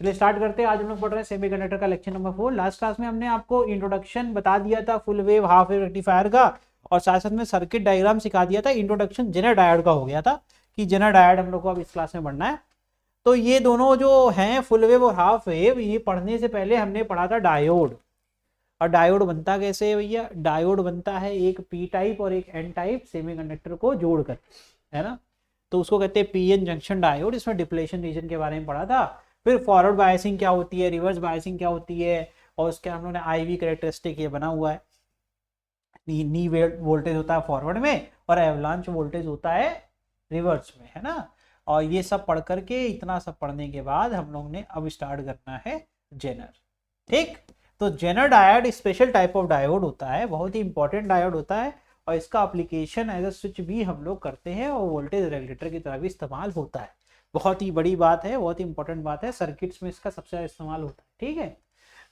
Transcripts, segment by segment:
चलिए स्टार्ट करते हैं। आज हम लोग पढ़ रहे हैं सेमीकंडक्टर का लेक्चर नंबर 4। लास्ट क्लास में हमने आपको इंट्रोडक्शन बता दिया था full wave half wave rectifier का, और साथ साथ में सर्किट डायग्राम सिखा दिया था। इंट्रोडक्शन जेनर डायोड का हो गया था कि जेनर डायोड हम लोग को अब इस क्लास में पढ़ना है। तो ये दोनों जो हैं फुल वेव और हाफ वेव, ये पढ़ने से पहले हमने पढ़ा था डायोड। और डायोड बनता कैसे है भैया? डायोड बनता है एक पी टाइप और एक एन टाइप सेमीकंडक्टर को जोड़कर, है ना। तो उसको कहते हैं पीएन जंक्शन डायोड। इसमें डिप्लेशन रीजन के बारे में पढ़ा था। फिर फॉरवर्ड बायसिंग क्या होती है, रिवर्स बायसिंग क्या होती है, और उसके हम लोगों ने आईवी कैरेक्टरिस्टिक ये बना हुआ है। नी वोल्टेज होता है फॉरवर्ड में और एवलांच वोल्टेज होता है रिवर्स में, है ना। और ये सब पढ़ करके, इतना सब पढ़ने के बाद हम लोग ने अब स्टार्ट करना है जेनर। ठीक, तो Zener diode special type of diode होता है, बहुत ही इंपॉर्टेंट डायोड होता है, और इसका एप्लीकेशन एज अ स्विच भी हम लोग करते हैं और वोल्टेज रेगुलेटर की तरह भी इस्तेमाल होता है। बहुत ही बड़ी बात है, बहुत ही इंपॉर्टेंट बात है, सर्किट्स में इसका सबसे ज़्यादा इस्तेमाल होता है। ठीक है,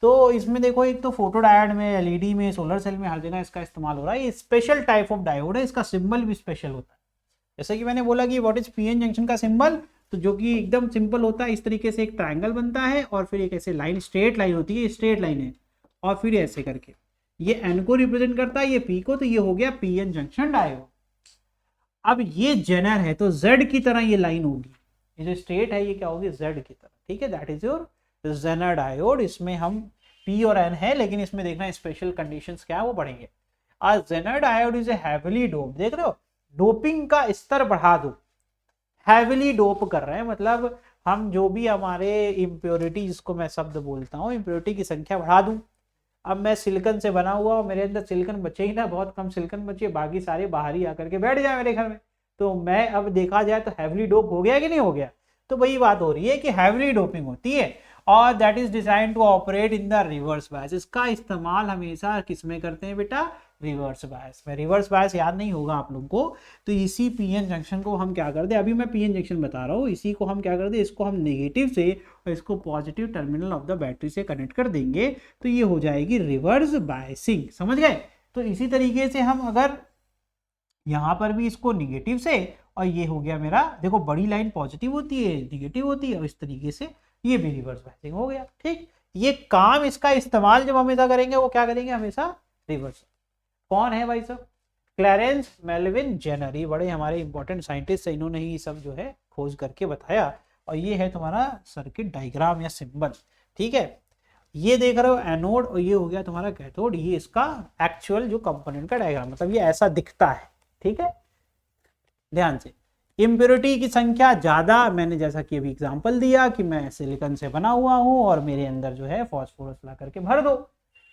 तो इसमें देखो, एक तो फोटो डायोड में, एलईडी में, सोलर सेल में, हर जगह इसका इस्तेमाल हो रहा है। ये स्पेशल टाइप ऑफ डायोड है, इसका सिंबल भी स्पेशल होता है। जैसे कि मैंने बोला कि व्हाट इज पीएन जंक्शन का सिंबल, तो जो कि एकदम सिंपल होता है, इस तरीके से एक ट्रायंगल बनता है और फिर एक ऐसे लाइन, स्ट्रेट लाइन होती है, स्ट्रेट लाइन है, और फिर ऐसे करके ये एन को रिप्रेजेंट करता है, ये पी को, तो ये हो गया पीएन जंक्शन डायोड। अब ये जेनर है तो जेड की तरह ये लाइन होगी, ये जो स्ट्रेट है ये क्या होगी, जेड की तरह। ठीक है, that is your Zener diode. इसमें हम पी और एन है, लेकिन इसमें देखना स्पेशल कंडीशंस क्या है वो पढ़ेंगे। आज Zener diode is a heavily dope, देख रहे हो, डोपिंग का स्तर बढ़ा दो, हैविली डोप कर रहे हैं, मतलब हम जो भी हमारे इम्प्योरिटी, जिसको मैं शब्द बोलता हूँ, इम्प्योरिटी की संख्या बढ़ा दूं। अब मैं सिलिकन से बना हुआ हूँ, मेरे अंदर सिलिकन बचे ही ना, बहुत कम सिलिकन बचे, बाकी सारे बाहर ही आकर के बैठ जाए मेरे घर में, तो मैं अब देखा जाए तो हैविली डोप हो गया कि नहीं हो गया। तो वही बात हो रही है कि हैविली डोपिंग होती है, और that is design to operate in the reverse bias. इसका इस्तेमाल हमेशा किस में करते हैं बेटा? रिवर्स बायस में। रिवर्स बायस याद नहीं होगा आप लोगों को, तो इसी पीएन जंक्शन को हम क्या कर दे, अभी मैं पीएन जंक्शन बता रहा हूँ, इसी को हम क्या कर दे, इसको हम नेगेटिव से और इसको positive terminal of the battery से कनेक्ट कर देंगे, तो ये हो जाएगी रिवर्स बायसिंग। समझ गए? तो इसी तरीके से हम अगर यहाँ पर भी इसको निगेटिव से, और ये हो गया मेरा, देखो बड़ी लाइन पॉजिटिव होती है, निगेटिव होती है, और इस तरीके से ये भी रिवर्स बायसिंग हो गया। ठीक, ये काम, इसका इस्तेमाल जब हमेशा करेंगे वो क्या करेंगे, हमेशा रिवर्स। कौन है भाई साहब? क्लैरेंस मेल्विन जेनर, ये बड़े हमारे इंपॉर्टेंट साइंटिस्ट है, इन्होंने ही सब जो है खोज करके बताया। और ये है तुम्हारा सर्किट डायग्राम या सिंबल। ठीक है, ये देख रहे हो एनोड, और ये हो गया तुम्हारा कैथोड, ये इसका एक्चुअल जो कंपोनेंट का डायग्राम, मतलब ये ऐसा दिखता है। ठीक है, ध्यान से। इम्प्योरिटी की संख्या ज्यादा, मैंने जैसा कि अभी एग्जांपल दिया कि मैं सिलिकॉन से बना हुआ हूं और मेरे अंदर जो है फास्फोरस ला करके भर दो,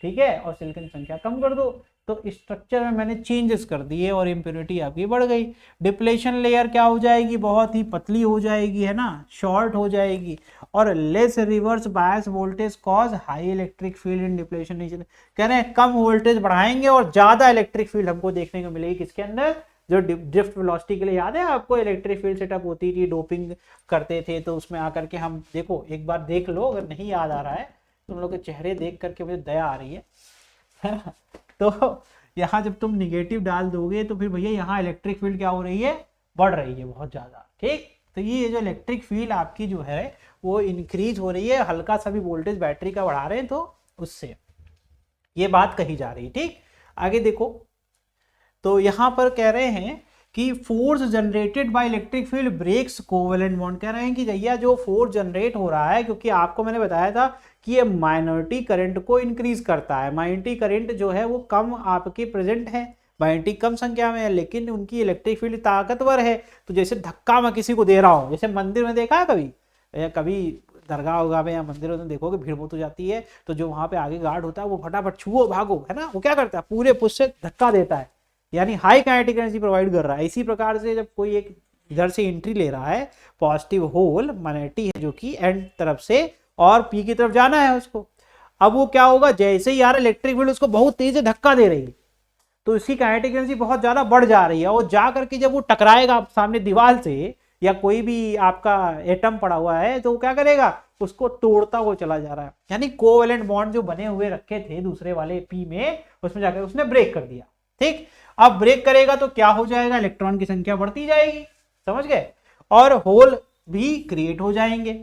ठीक है, और सिलिकॉन संख्या कम कर दो, तो स्ट्रक्चर में मैंने चेंजेस कर दिए और इम्प्योरिटी आपकी बढ़ गई। डिप्लेशन लेयर क्या हो जाएगी, बहुत ही पतली हो जाएगी, है ना, शॉर्ट हो जाएगी। और less reverse bias voltage cause high electric field इन डिप्लेशन रीजन। कह रहे हैं कम वोल्टेज बढ़ाएंगे और ज्यादा इलेक्ट्रिक फील्ड हमको देखने को मिलेगी किसके अंदर, जो ड्रिफ्ट वेलोसिटी के लिए याद है आपको, इलेक्ट्रिक फील्ड सेटअप होती थी, डोपिंग करते थे, तो उसमें आकर के हम देखो, एक बार देख लो, अगर नहीं याद आ रहा है तुम लोग के चेहरे देख करके मुझे दया आ रही है तो यहाँ जब तुम निगेटिव डाल दोगे तो फिर भैया यहाँ इलेक्ट्रिक फील्ड क्या हो रही है, बढ़ रही है बहुत ज्यादा। ठीक, तो ये जो इलेक्ट्रिक फील्ड आपकी जो है वो इंक्रीज हो रही है, हल्का सा भी वोल्टेज बैटरी का बढ़ा रहे हैं तो उससे ये बात कही जा रही है। ठीक, आगे देखो, तो यहां पर कह रहे हैं कि force generated by electric field breaks covalent bond. कह रहे हैं कि भैया जो फोर्स जनरेट हो रहा है, क्योंकि आपको मैंने बताया था कि ये माइनॉरिटी करंट को इंक्रीज करता है। माइनॉरिटी करंट जो है वो कम आपके प्रेजेंट है, माइनॉरिटी कम संख्या में है, लेकिन उनकी इलेक्ट्रिक फील्ड ताकतवर है। तो जैसे धक्का मैं किसी को दे रहा हूँ, जैसे मंदिर में देखा है कभी, या कभी दरगाह होगा में या मंदिरों में देखोगे भीड़ बहुत हो जाती है, तो जो वहां पे आगे गार्ड होता है वो फटाफट छुओ भागो, है ना, वो क्या करता है, पूरे पुश से धक्का देता है, यानी हाई काइनेटिक एनर्जी प्रोवाइड कर रहा है। इसी प्रकार से जब कोई एक इधर से एंट्री ले रहा है, पॉजिटिव होल माइनॉरिटी है जो कि एंड तरफ से, और पी की तरफ जाना है उसको, अब वो क्या होगा, जैसे ही यार इलेक्ट्रिक फील्ड उसको बहुत तेज से धक्का दे रही है, तो इसकी काइनेटिक एनर्जी बहुत ज्यादा बढ़ जा रही है, और जा करके जब वो टकराएगा सामने दीवार से, या कोई भी आपका एटम पड़ा हुआ है, तो वो क्या करेगा, उसको तोड़ता हुआ चला जा रहा है। यानी कोवेलेंट बॉन्ड जो बने हुए रखे थे दूसरे वाले पी में, उसमें जाकर उसने ब्रेक कर दिया। ठीक, अब ब्रेक करेगा तो क्या हो जाएगा, इलेक्ट्रॉन की संख्या बढ़ती जाएगी, समझ गए, और होल भी क्रिएट हो जाएंगे।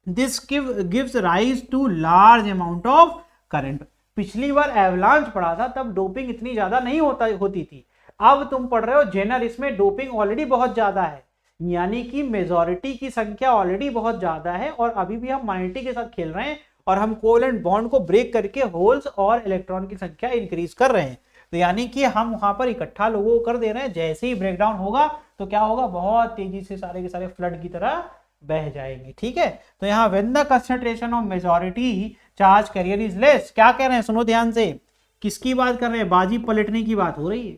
This gives rise to large amount of current. पिछली बार एवलांच पढ़ा था तब डोपिंग इतनी ज्यादा नहीं होती थी, अब तुम पढ़ रहे हो जेनर, इसमें डोपिंग ऑलरेडी बहुत ज्यादा है, यानी कि मेजॉरिटी की संख्या ऑलरेडी बहुत ज्यादा है और अभी भी हम माइनॉरिटी के साथ खेल रहे हैं और हम कोवेलेंट बॉन्ड को ब्रेक करके होल्स और इलेक्ट्रॉन की संख्या इंक्रीज कर रहे हैं। तो यानी कि हम वहां पर इकट्ठा लोगों को कर दे रहे हैं, जैसे ही ब्रेकडाउन होगा तो क्या होगा, बहुत तेजी से सारे के सारे फ्लड की तरह बह जाएंगे। ठीक है, तो यहाँ when the concentration of majority charge carrier is less, क्या कह रहे हैं सुनो ध्यान से, किसकी बात कर रहे हैं, बाजी पलटने की बात हो रही है।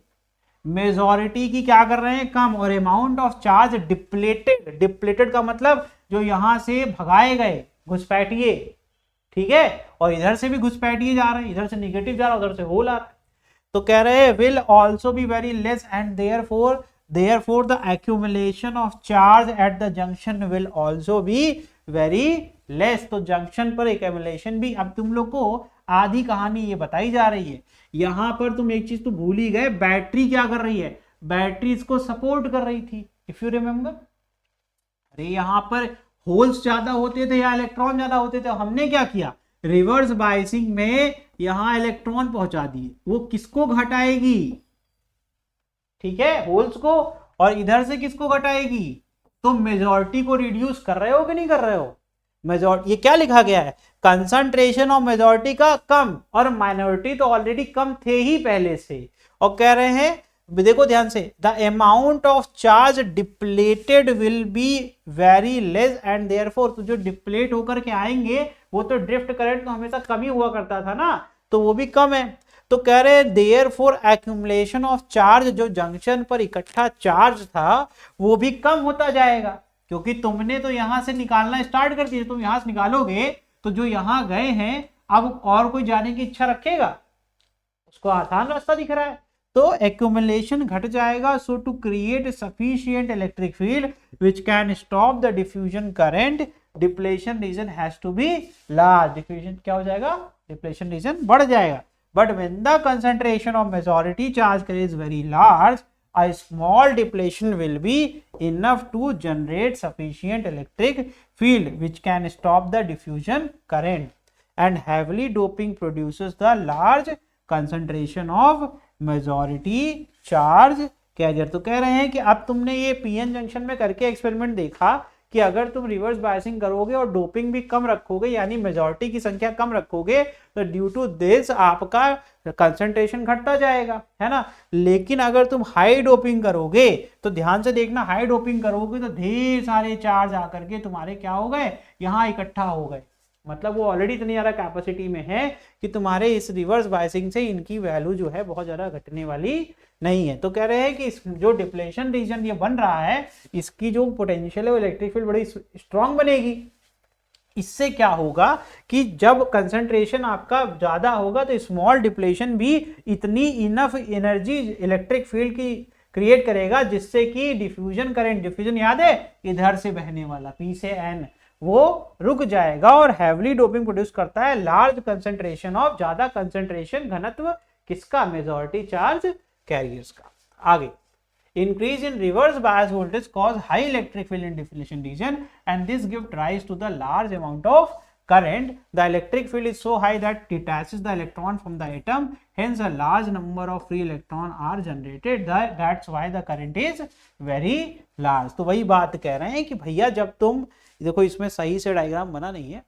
मेजॉरिटी की क्या कर रहे हैं, कम, और amount of charge depleted, depleted का मतलब जो यहां से भगाए गए घुसपैठिए, ठीक है, और इधर से भी घुसपैठिए जा रहे हैं, इधर से निगेटिव जा रहा है, उधर से होल आ रहा है, तो कह रहे हैं will also be very less and therefore the accumulation of charge at the junction will also be very less. तो जंक्शन पर एक्यूमुलेशन भी, अब तुम लोग को आधी कहानी ये बताई जा रही है। यहां पर तुम एक चीज तो भूल ही गए, बैटरी क्या कर रही है, बैटरी इसको सपोर्ट कर रही थी, इफ यू रिमेंबर। अरे यहां पर होल्स ज्यादा होते थे या इलेक्ट्रॉन ज्यादा होते थे, हमने क्या किया, रिवर्स बायसिंग में यहां इलेक्ट्रॉन पहुंचा दिए, वो किसको घटाएगी, ठीक है, होल्स को, और इधर से किसको घटाएगी, तो मेजॉरिटी को रिड्यूस कर रहे हो कि नहीं कर रहे हो। मेजॉरिटी, ये क्या लिखा गया है, कंसंट्रेशन ऑफ मेजॉरिटी का कम, और माइनॉरिटी तो ऑलरेडी कम थे ही पहले से, और कह रहे हैं देखो ध्यान से, the amount of charge depleted will be very less and therefore, तो जो डिप्लेट होकर के आएंगे वो तो ड्रिफ्ट करंट तो हमेशा कम ही हुआ करता था ना, तो वो भी कम है। तो कह रहे हैं देयरफॉर एक्यूमुलेशन ऑफ चार्ज, जो जंक्शन पर इकट्ठा चार्ज था वो भी कम होता जाएगा, क्योंकि तुमने तो यहां से निकालना स्टार्ट कर दिया, तुम यहां से निकालोगे तो जो यहां गए हैं अब और कोई जाने की इच्छा रखेगा, उसको आसान रास्ता दिख रहा है, तो एक्यूमुलेशन घट जाएगा। So to create sufficient electric field which can stop the diffusion current, depletion region has to be large, diffusion क्या हो जाएगा, डिप्लेशन रीजन बढ़ जाएगा। But when the concentration of majority charge carrier is very large, a small depletion will be enough to generate sufficient electric field which can stop the diffusion current, and heavily doping produces the large concentration of majority charge carrier। तो कह रहे हैं कि अब तुमने ये PN junction में करके एक्सपेरिमेंट देखा कि अगर तुम रिवर्स बायसिंग करोगे और डोपिंग भी कम रखोगे, यानी मेजॉरिटी की संख्या कम रखोगे, तो ड्यू टू दिस आपका कंसंट्रेशन घटता जाएगा, है ना। लेकिन अगर तुम हाई डोपिंग करोगे तो ध्यान से देखना, हाई डोपिंग करोगे तो ढेर सारे चार्ज आकर के तुम्हारे क्या हो गए, यहाँ इकट्ठा हो गए, मतलब वो ऑलरेडी इतनी ज्यादा कैपेसिटी में है कि तुम्हारे इस रिवर्स बायसिंग से इनकी वैल्यू जो है बहुत ज्यादा घटने वाली नहीं है। तो कह रहे हैं कि इस जो डिप्लेशन रीजन ये बन रहा है, इसकी जो पोटेंशियल है वो इलेक्ट्रिक फील्ड बड़ी स्ट्रांग बनेगी। इससे क्या होगा कि जब कंसंट्रेशन आपका ज्यादा होगा तो स्मॉल डिप्लेशन भी इतनी इनफ एनर्जी इलेक्ट्रिक फील्ड की क्रिएट करेगा जिससे कि डिफ्यूजन करंट, डिफ्यूजन याद है इधर से बहने वाला पी से एन, वो रुक जाएगा और हैवली डोपिंग प्रोड्यूस करता है लार्ज कंसंट्रेशन ऑफ, ज्यादा कंसंट्रेशन घनत्व किसका, मेजॉरिटी चार्ज कैरियर्स का। आगे, increase in reverse bias voltage cause high electric field in depletion region and this gives rise to the large amount of current. The electric field is so high that detaches the electron from the atom, hence a large number of free electron are generated, that's why the current is very large। तो वही बात कह रहे हैं कि भैया जब तुम देखो, इसमें सही से डायग्राम बना नहीं है,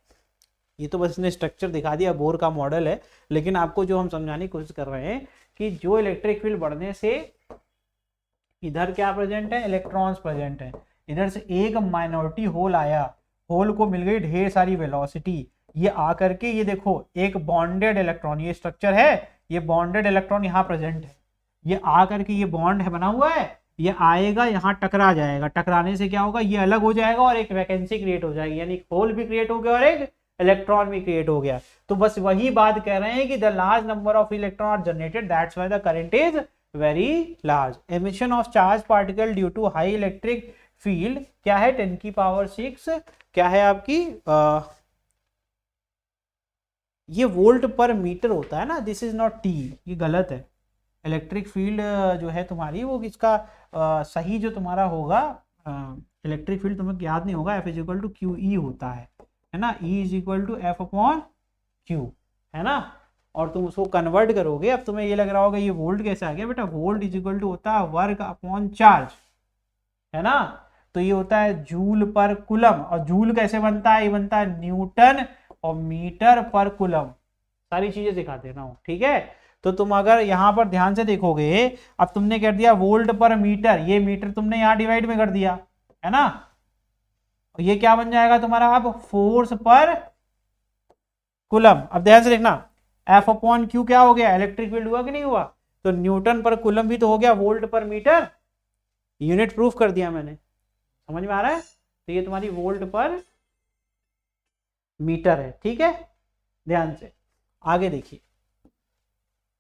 ये तो बस इसने स्ट्रक्चर दिखा दिया, बोर का मॉडल है, लेकिन आपको जो हम समझाने की कोशिश कर रहे हैं कि जो इलेक्ट्रिक फील्ड बढ़ने से इधर क्या प्रेजेंट है, इलेक्ट्रॉन्स प्रेजेंट है, इधर से एक माइनॉरिटी होल आया, होल को मिल गई ढेर सारी वेलोसिटी, ये आकर के ये देखो एक बॉन्डेड इलेक्ट्रॉन, ये स्ट्रक्चर है, ये बॉन्डेड इलेक्ट्रॉन यहाँ प्रेजेंट है, ये आकर के ये बॉन्ड है बना हुआ है, ये आएगा यहाँ टकरा जाएगा, टकराने से क्या होगा, ये अलग हो जाएगा और एक वैकेंसी क्रिएट हो जाएगी, यानी होल भी क्रिएट हो गया और एक इलेक्ट्रॉन भी क्रिएट हो गया। तो बस वही बात कह रहे हैं कि the large number of electron are generated, that's why the current is very large। emission of charge particle due to high electric field क्या है, 10 की पावर 6 क्या है आपकी, ये वोल्ट पर मीटर होता है ना, दिस इज नॉट टी, ये गलत है। इलेक्ट्रिक फील्ड जो है तुम्हारी वो इसका सही जो तुम्हारा होगा इलेक्ट्रिक फील्ड तुम्हें याद नहीं होगा, F = QE होता है, है ना, E is equal to F upon Q, है ना। और तुम उसको कन्वर्ट करोगे, अब तुम्हें ये लग रहा होगा ये वोल्ट कैसे आ गया, बेटा वोल्ट इज इक्वल टू होता है वर्क अपॉन चार्ज, है ना। तो ये होता है जूल पर कुलम, और जूल कैसे बनता है, ये बनता है न्यूटन और मीटर पर कुलम, सारी चीजें दिखा दे रहा हूं, ठीक है। तो तुम अगर यहां पर ध्यान से देखोगे, अब तुमने कर दिया वोल्ट पर मीटर, ये मीटर तुमने यहां डिवाइड में कर दिया, है ना। ये क्या बन जाएगा तुम्हारा अब फोर्स पर कुलम। अब ध्यान से देखना, एफ अपॉन क्यू क्या हो गया, इलेक्ट्रिक फील्ड हुआ कि नहीं हुआ, तो न्यूटन पर कुलम भी तो हो गया वोल्ट पर मीटर, यूनिट प्रूफ कर दिया मैंने, समझ में आ रहा है। तो ये तुम्हारी वोल्ट पर मीटर है, ठीक है। ध्यान से आगे देखिए,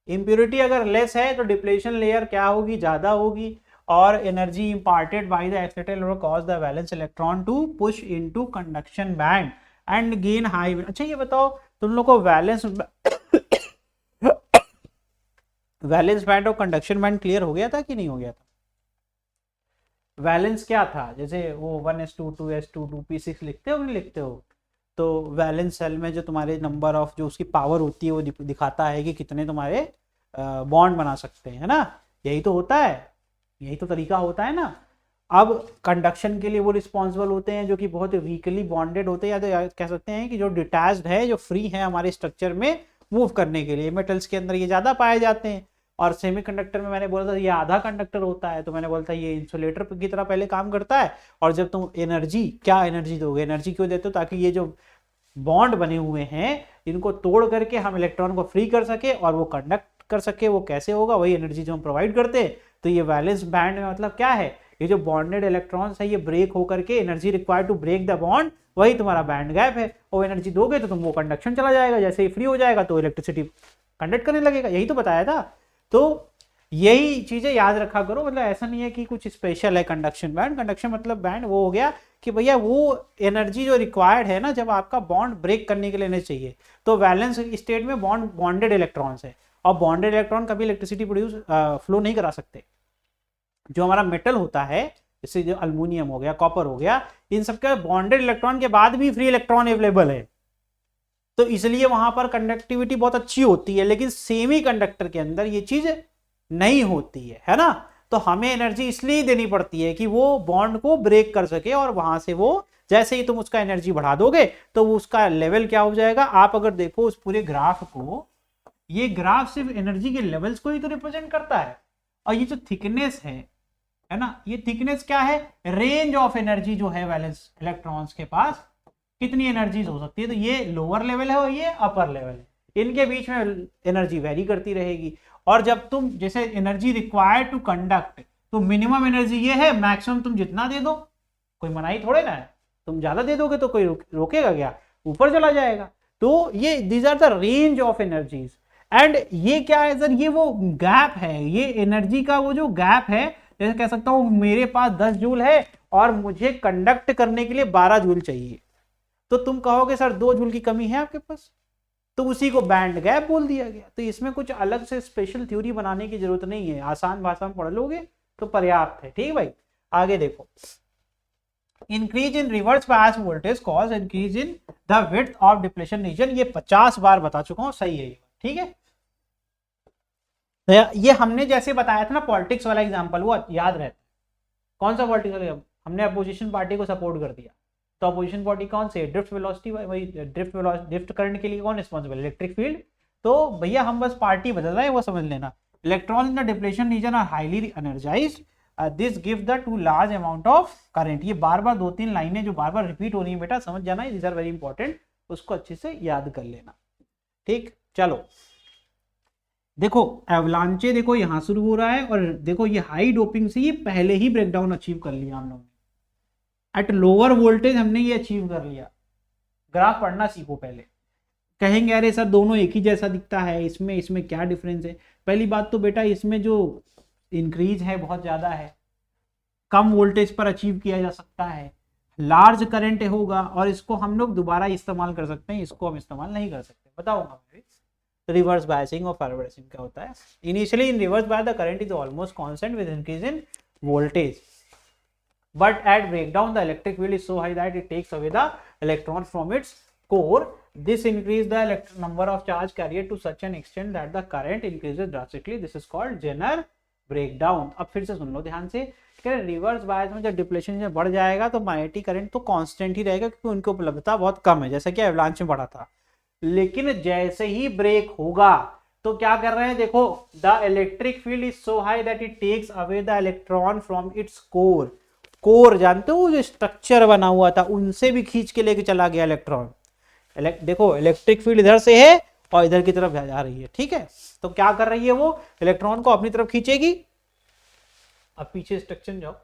इंप्योरिटी अगर लेस है तो डिप्लेशन लेयर क्या होगी, ज्यादा होगी, और energy imparted by the excited lower cause the valence electron to push into conduction band and gain high. अच्छा ये बताओ तुम लोग को वैलेंस वैलेंस बैंड और कंडक्शन बैंड क्लियर हो गया था कि नहीं हो गया था। वैलेंस क्या था, जैसे वो 1s2 2s2 2p6 लिखते हो नहीं लिखते हो, तो वैलेंस सेल में जो तुम्हारे नंबर ऑफ जो उसकी पावर होती है वो दिखाता है कि कितने तुम्हारे बॉन्ड बना सकते हैं, है ना। यही तो होता है, यही तो तरीका होता है ना। अब कंडक्शन के लिए वो रिस्पॉन्सिबल होते हैं जो कि बहुत वीकली बॉन्डेड होते हैं, या तो कह सकते हैं कि जो डिटैच्ड है, जो फ्री है हमारे स्ट्रक्चर में मूव करने के लिए। मेटल्स के अंदर ये ज्यादा पाए जाते हैं, और सेमीकंडक्टर में मैंने बोला था ये आधा कंडक्टर होता है, तो मैंने बोला था ये इंसुलेटर की तरह पहले काम करता है। और जब तुम एनर्जी, क्या एनर्जी दोगे, एनर्जी क्यों देते हो, ताकि ये जो बॉन्ड बने हुए हैं इनको तोड़ करके हम इलेक्ट्रॉन को फ्री कर सके और वो कंडक्ट कर सके। वो कैसे होगा, वही एनर्जी जो हम प्रोवाइड करते हैं। तो ये वैलेंस बैंड में मतलब क्या है, ये जो बॉन्डेड इलेक्ट्रॉन्स है ये ब्रेक होकर के energy required to break the bond, वही तुम्हारा बैंड गैप है। और एनर्जी दोगे तो तुम वो कंडक्शन चला जाएगा, जैसे ही फ्री हो जाएगा तो इलेक्ट्रिसिटी कंडक्ट करने लगेगा, यही तो बताया था। तो यही चीजें याद रखा करो, मतलब ऐसा नहीं है कि कुछ स्पेशल है कंडक्शन बैंड। कंडक्शन मतलब बैंड वो हो गया कि भैया वो एनर्जी जो रिक्वायर्ड है ना जब आपका बॉन्ड ब्रेक करने के लिए चाहिए। तो वैलेंस स्टेट में बॉन्डेड इलेक्ट्रॉन्स है, और बॉन्डेड इलेक्ट्रॉन कभी इलेक्ट्रिसिटी प्रोड्यूस फ्लो नहीं करा सकते। जो हमारा मेटल होता है, जैसे जो अल्युमिनियम हो गया, कॉपर हो गया, इन सबके बॉन्डेड इलेक्ट्रॉन के बाद भी फ्री इलेक्ट्रॉन अवेलेबल है, तो इसलिए वहां पर कंडक्टिविटी बहुत अच्छी होती है। लेकिन सेमी कंडक्टर के अंदर ये चीज नहीं होती है ना। तो हमें एनर्जी इसलिए देनी पड़ती है कि वो बॉन्ड को ब्रेक कर सके, और वहां से वो जैसे ही तुम उसका एनर्जी बढ़ा दोगे तो उसका लेवल क्या हो जाएगा। आप अगर देखो उस पूरे ग्राफ को, ये ग्राफ सिर्फ एनर्जी के लेवल्स को ही तो रिप्रेजेंट करता है। और ये जो थिकनेस है ना, ये थिकनेस क्या है, रेंज ऑफ एनर्जी जो है वैलेंस इलेक्ट्रॉन्स के पास कितनी एनर्जीज हो सकती है। तो ये लोअर लेवल है और ये अपर लेवल है, इनके बीच में एनर्जी वेरी करती रहेगी। और जब तुम जैसे एनर्जी रिक्वायर्ड टू कंडक्ट, तो मिनिमम एनर्जी ये है, मैक्सिमम तुम जितना दे दो, कोई मनाही थोड़े ना है। तुम ज्यादा दे दोगे तो कोई रोकेगा क्या, ऊपर चला जाएगा। तो ये these are the range of energies. And ये क्या है सर, ये वो गैप है, ये एनर्जी का वो जो गैप है। जैसे कह सकता हूं मेरे पास 10 जूल है और मुझे कंडक्ट करने के लिए 12 जूल चाहिए, तो तुम कहोगे सर 2 जूल की कमी है आपके पास, तो उसी को बैंड गैप बोल दिया गया। तो इसमें कुछ अलग से स्पेशल थ्योरी बनाने की जरूरत नहीं है, आसान भाषा में पढ़ लोगे तो पर्याप्त है, ठीक भाई। आगे देखो, increase in reverse bias voltage cause increase in the width of depletion region. ये 50 बार बता चुका हूं, सही है, ठीक है। ये हमने जैसे बताया था ना पॉलिटिक्स वाला एग्जांपल, वो याद रहता है। कौन सा पॉलिटिक्स वाला, हमने अपोजिशन पार्टी को सपोर्ट कर दिया, तो अपोजिशन पार्टी कौन से, ड्रिफ्ट वेलोसिटी, वही ड्रिफ्ट करंट के लिए कौन रिस्पॉन्सिबल, इलेक्ट्रिक फील्ड। तो भैया हम बस पार्टी बदल रहे हैं, वो समझ लेना। Electron in the depletion region are highly energized, this give the to large amount of current. ये बार बार 2-3 लाइनें जो बार बार रिपीट हो रही है बेटा, समझ जाना, दिस आर वेरी इंपॉर्टेंट, उसको अच्छे से याद कर लेना, ठीक। चलो देखो एवलांचे, देखो यहां शुरू हो रहा है, और देखो ये हाई डोपिंग से ये पहले ही ब्रेकडाउन अचीव कर लिया हम लोगों ने। एट लोअर वोल्टेज हमने ये अचीव कर लिया। ग्राफ पढ़ना सीखो पहले। कहेंगे अरे सर दोनों एक ही जैसा दिखता है, इसमें क्या डिफरेंस है। पहली बात तो बेटा इसमें जो इंक्रीज है बहुत ज्यादा है, कम वोल्टेज पर अचीव किया जा सकता है, लार्ज करंट होगा, और इसको हम लोग दोबारा इस्तेमाल कर सकते हैं, इसको हम इस्तेमाल नहीं कर सकते। बताऊंगा रिवर्स बायसिंग और फॉरवर्ड बायसिंग क्या होता है। Initially in reverse bias the current is almost constant with increase in voltage, but at breakdown the electric field is so high that it takes away the electron from its core. This increase the number of charge carried to such an extent that the current increases drastically. This is called Zener breakdown. अब फिर से सुन लो ध्यान से, reverse bias में जब depletion जब बढ़ जाएगा तो माइटी करंट तो कांस्टेंट ही रहेगा क्योंकि उनकी उपलब्धता बहुत कम है, जैसा कि एवलांच में बढ़ा था। लेकिन जैसे ही ब्रेक होगा तो क्या कर रहे हैं, देखो the electric field is so high that it takes away the electron from its core. Core जानते हो जो स्ट्रक्चर बना हुआ था उनसे भी खींच के लेके चला गया इलेक्ट्रॉन। देखो इलेक्ट्रिक फील्ड इधर से है और इधर की तरफ जा रही है, ठीक है। तो क्या कर रही है वो, इलेक्ट्रॉन को अपनी तरफ खींचेगी। अब पीछे स्ट्रक्चर जाओ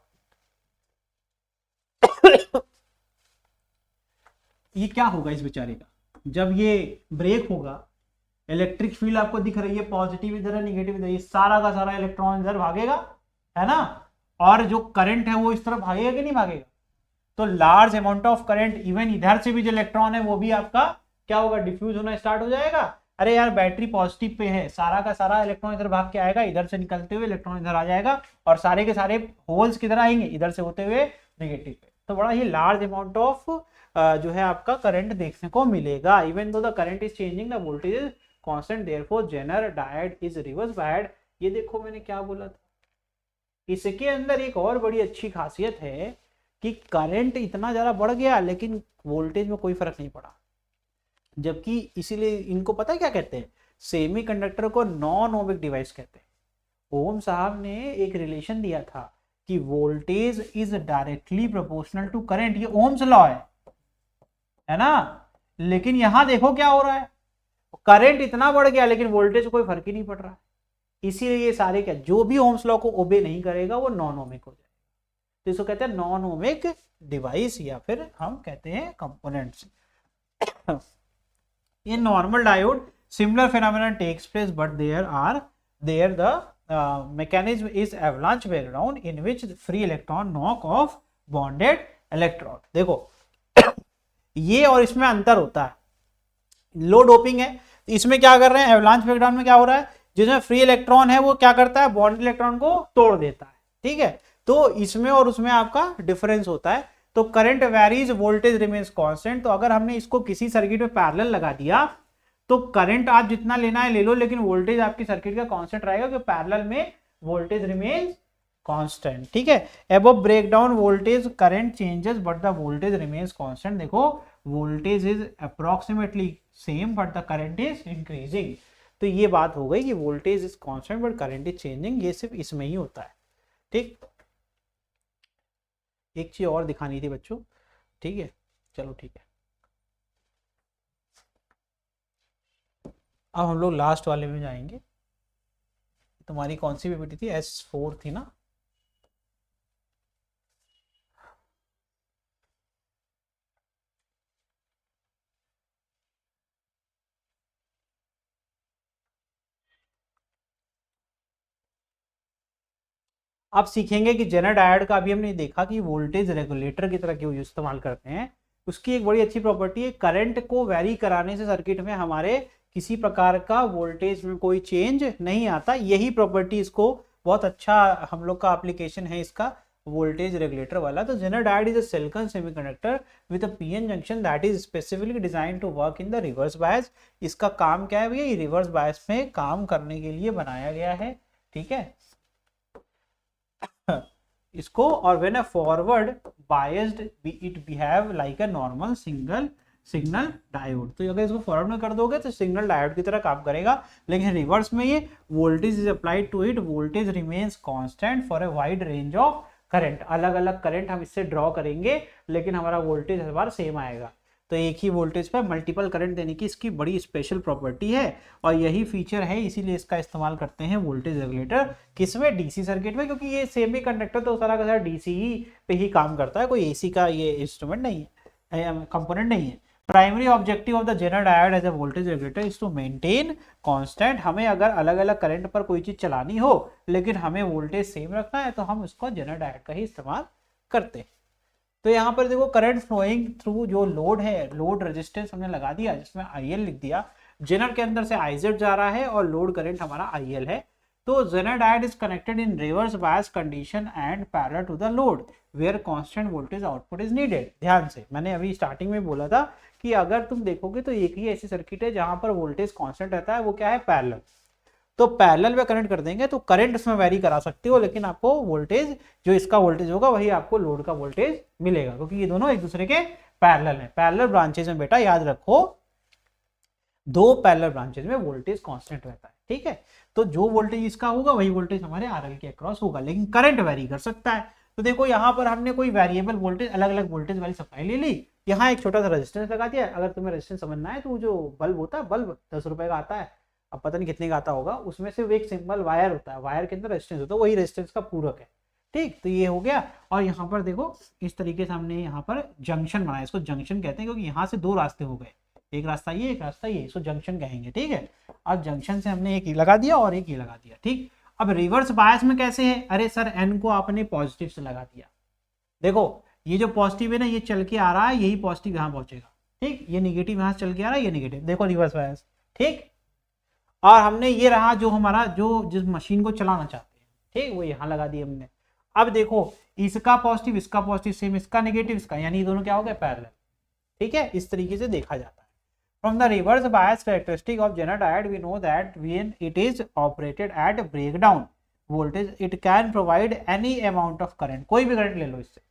ये क्या होगा इस बेचारे का, जब ये ब्रेक होगा इलेक्ट्रिक फील्ड आपको दिख रही है, पॉजिटिव इधर है निगेटिव इधर, ये सारा का सारा इलेक्ट्रॉन इधर भागेगा, है ना, और जो करंट है वो इस तरफ भागेगा कि नहीं भागेगा। तो large amount of current even इधर से भी जो इलेक्ट्रॉन है वो भी आपका क्या होगा, डिफ्यूज होना स्टार्ट हो जाएगा। अरे यार बैटरी पॉजिटिव पे है, सारा का सारा इलेक्ट्रॉन इधर भाग के आएगा, इधर से निकलते हुए इलेक्ट्रॉन इधर आ जाएगा और सारे के सारे होल्स किधर आएंगे, इधर से होते हुए नेगेटिव पे। तो बड़ा ही लार्ज अमाउंट ऑफ जो है आपका करंट देखने को मिलेगा। Even though the current is changing the voltage is constant, therefore Zener diode is reverse biased. ये देखो मैंने क्या बोला था, इसके अंदर एक और बड़ी अच्छी खासियत है कि करंट इतना ज्यादा बढ़ गया लेकिन वोल्टेज में कोई फर्क नहीं पड़ा। जबकि इसीलिए इनको पता है क्या कहते हैं, सेमीकंडक्टर को नॉन ओमिक डिवाइस कहते हैं। ओम साहब ने एक रिलेशन दिया था कि voltage is directly proportional to current, ये ओम्स लॉ है ना। लेकिन यहां देखो क्या हो रहा है, करंट इतना बढ़ गया लेकिन वोल्टेज कोई फर्क ही नहीं पड़ रहा है। इसीलिए ये सारे क्या, जो भी ओम्स लॉ को ओबे नहीं करेगा वो नॉन ओमिक हो जाएगा। तो इसको कहते हैं नॉन ओमिक डिवाइस या फिर हम कहते हैं components. In normal diode, similar phenomenon takes place, but there the mechanism is avalanche breakdown in which the free electron knock off bonded electron. देखो ये और इसमें अंतर होता है, लो डोपिंग है, इसमें क्या कर रहे हैं, एवलांच ब्रेकडाउन में क्या हो रहा है, जिसमें फ्री इलेक्ट्रॉन है वो क्या करता है, बॉन्डेड इलेक्ट्रॉन को तोड़ देता है, ठीक है। तो इसमें और उसमें आपका डिफरेंस होता है। तो current varies, voltage remains constant. तो अगर हमने इसको किसी सर्किट में पैरेलल लगा दिया तो करंट आप जितना लेना है ले लो, लेकिन वोल्टेज आपकी सर्किट का कांस्टेंट रहेगा क्योंकि पैरेलल में वोल्टेज रिमेन्स कांस्टेंट, ठीक है। Above breakdown voltage current changes but the voltage remains constant. देखो voltage is approximately same but the current is increasing. तो ये बात हो गई कि voltage is constant but current is changing, ये सिर्फ इसमें ही होता है, ठीक। एक चीज और दिखानी थी बच्चों, ठीक है, चलो ठीक है। अब हम लोग लास्ट वाले में जाएंगे। तुम्हारी कौन सी पीपीटी थी, S4 थी ना। आप सीखेंगे कि जेनर डायोड का अभी हमने देखा कि वोल्टेज रेगुलेटर की तरह क्यों इस्तेमाल करते हैं। उसकी एक बड़ी अच्छी प्रॉपर्टी है, करंट को वेरी कराने से सर्किट में हमारे किसी प्रकार का वोल्टेज में कोई चेंज नहीं आता। यही प्रॉपर्टी इसको बहुत अच्छा हम लोग का एप्लीकेशन है इसका वोल्टेज रेगुलेटर वाला। तो Zener diode is a silicon semiconductor with a PN junction that is specifically design to work in the reverse bias. इसका काम क्या है भैया, ये रिवर्स बायस में काम करने के लिए बनाया गया है, ठीक है इसको। और when a forward biased it behave like a normal signal diode. तो अगर इसको फॉरवर्ड में कर दोगे तो सिग्नल डायोड की तरह काम करेगा, लेकिन रिवर्स में ये voltage is applied to it, voltage remains constant for a wide range of current. अलग अलग करंट हम इससे ड्रॉ करेंगे लेकिन हमारा वोल्टेज हर बार सेम आएगा। तो एक ही वोल्टेज पर मल्टीपल करंट देने की इसकी बड़ी स्पेशल प्रॉपर्टी है और यही फीचर है, इसीलिए इसका इस्तेमाल करते हैं वोल्टेज रेगुलेटर। किसमें, डीसी सर्किट में, क्योंकि ये सेमी कंडक्टर तो सारा का सारा डीसी ही पे ही काम करता है, कोई एसी का ये इंस्ट्रूमेंट नहीं है, कंपोनेंट नहीं है। Primary objective of the Zener diode as a voltage regulator is to maintain constant. हमें अगर अलग अलग करंट पर कोई चीज चलानी हो लेकिन हमें वोल्टेज सेम रखना है तो हम उसको जेनर डायोड का ही इस्तेमाल करते हैं। तो यहाँ पर देखो करंट फ्लोइंग थ्रू जो लोड है, लोड रेजिस्टेंस हमने लगा दिया जिसमें IL लिख दिया। जेनर के अंदर से IZ जा रहा है और लोड करंट हमारा IL है। तो Zener diode is connected in reverse bias condition and parallel to the load where constant voltage output is needed. ध्यान से, मैंने अभी स्टार्टिंग में बोला था कि अगर तुम देखोगे तो एक ही ऐसी सर्किट है जहां पर वोल्टेज कांस्टेंट रहता है, वो क्या है, पैरेलल। तो पैरेलल में कनेक्ट कर देंगे तो करंट उसमें वेरी करा सकते हो, लेकिन आपको वोल्टेज जो इसका वोल्टेज होगा वही आपको लोड का वोल्टेज मिलेगा, क्योंकि ये दोनों एक दूसरे के पैरेलल हैं। पैरेलल ब्रांचेज में बेटा याद रखो, दो पैरेलल ब्रांचेज में वोल्टेज कांस्टेंट रहता है, ठीक है। तो जो वोल्टेज इसका होगा वही वोल्टेज हमारे आरएल के अक्रॉस होगा, लेकिन करंट वेरी कर सकता है। तो देखो यहाँ पर हमने कोई वेरिएबल वोल्टेज, अलग अलग वोल्टेज वाली सप्लाई ले ली, यहाँ एक छोटा सा रेजिस्टेंस लगा दिया। अगर तुम्हें रेजिस्टेंस समझना है तो जो बल्ब होता है, बल्ब 10 रुपए का आता है, अब पता नहीं कितने का आता होगा, उसमें से एक सिंपल वायर होता है, वायर के अंदर रेजिस्टेंस होता है, वही रेजिस्टेंस का पूरक है, ठीक। तो ये हो गया। और यहाँ पर देखो इस तरीके से हमने यहाँ पर जंक्शन बनाया, इसको जंक्शन कहते हैं क्योंकि यहाँ से दो रास्ते हो गए, एक रास्ता ये, एक रास्ता ये, इसको जंक्शन कहेंगे, ठीक है। अब जंक्शन से हमने एक ये लगा दिया और एक ये लगा दिया, ठीक। अब रिवर्स बायस में कैसे है, अरे सर एन को आपने पॉजिटिव से लगा दिया, देखो ये जो पॉजिटिव है ना, ये चल के आ रहा है, यही पॉजिटिव यहाँ पहुंचेगा, ठीक। ये निगेटिव यहाँ से चल के आ रहा है, ये निगेटिव, देखो रिवर्स बायस, ठीक। और हमने ये रहा जो हमारा, जो जिस मशीन को चलाना चाहते हैं, ठीक, वो यहाँ लगा दिया हमने। अब देखो इसका पॉजिटिव, इसका पॉजिटिव सेम, इसका नेगेटिव, इसका, यानी ये दोनों क्या हो गए, पैरेलल, ठीक है। इस तरीके से देखा जाता है। From the reverse bias characteristic of Zener diode, we know that when it is operated at breakdown voltage, it can provide any amount of current, कोई भी करंट ले लो इससे।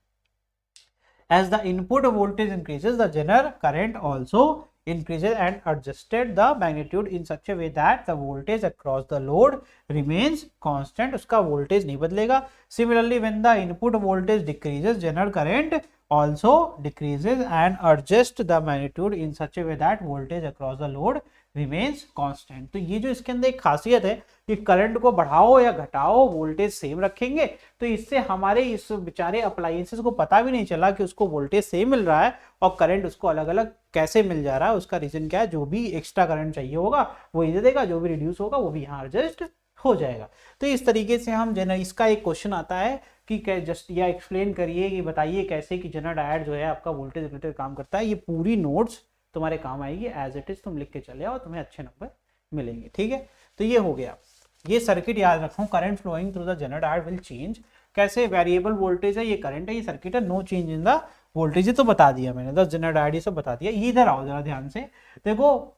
As the input voltage increases, the Zener current also increases and adjusted the magnitude in such a way that the voltage across the load remains constant, उसका voltage नहीं बदलेगा। Similarly, when the input voltage decreases, Zener current also decreases and adjust the magnitude in such a way that voltage across the load remains constant। तो ये जो इसके अंदर एक खासियत है कि करंट को बढ़ाओ या घटाओ वोल्टेज सेम रखेंगे, तो इससे हमारे इस बेचारे अप्लायंसेस को पता भी नहीं चला कि उसको वोल्टेज सेम मिल रहा है और करंट उसको अलग अलग कैसे मिल जा रहा है। उसका रीजन क्या है, जो भी एक्स्ट्रा करंट चाहिए होगा वो इधर देगा, जो भी रिड्यूस होगा वो भी यहाँ एडजस्ट हो जाएगा। तो इस तरीके से हम इसका एक क्वेश्चन आता है कि जस्ट या एक्सप्लेन करिए, कि बताइए कैसे कि जेनर डायोड जो है आपका वोल्टेज रेगुलेटर काम करता है। ये पूरी नोट्स तुम्हारे काम आएगी, एज इट इज तुम लिख के चले आओ, तुम्हें अच्छे नंबर मिलेंगे, ठीक है। तो ये हो गया, ये सर्किट याद रखो, current flowing through the Zener diode will change. कैसे, वेरिएबल वोल्टेज है, ये करंट है, ये सर्किट है, no change in the voltage, तो बता दिया मैंने, द जेनर डायोड ये सब बता दिया। ये इधर आओ जरा ध्यान से देखो,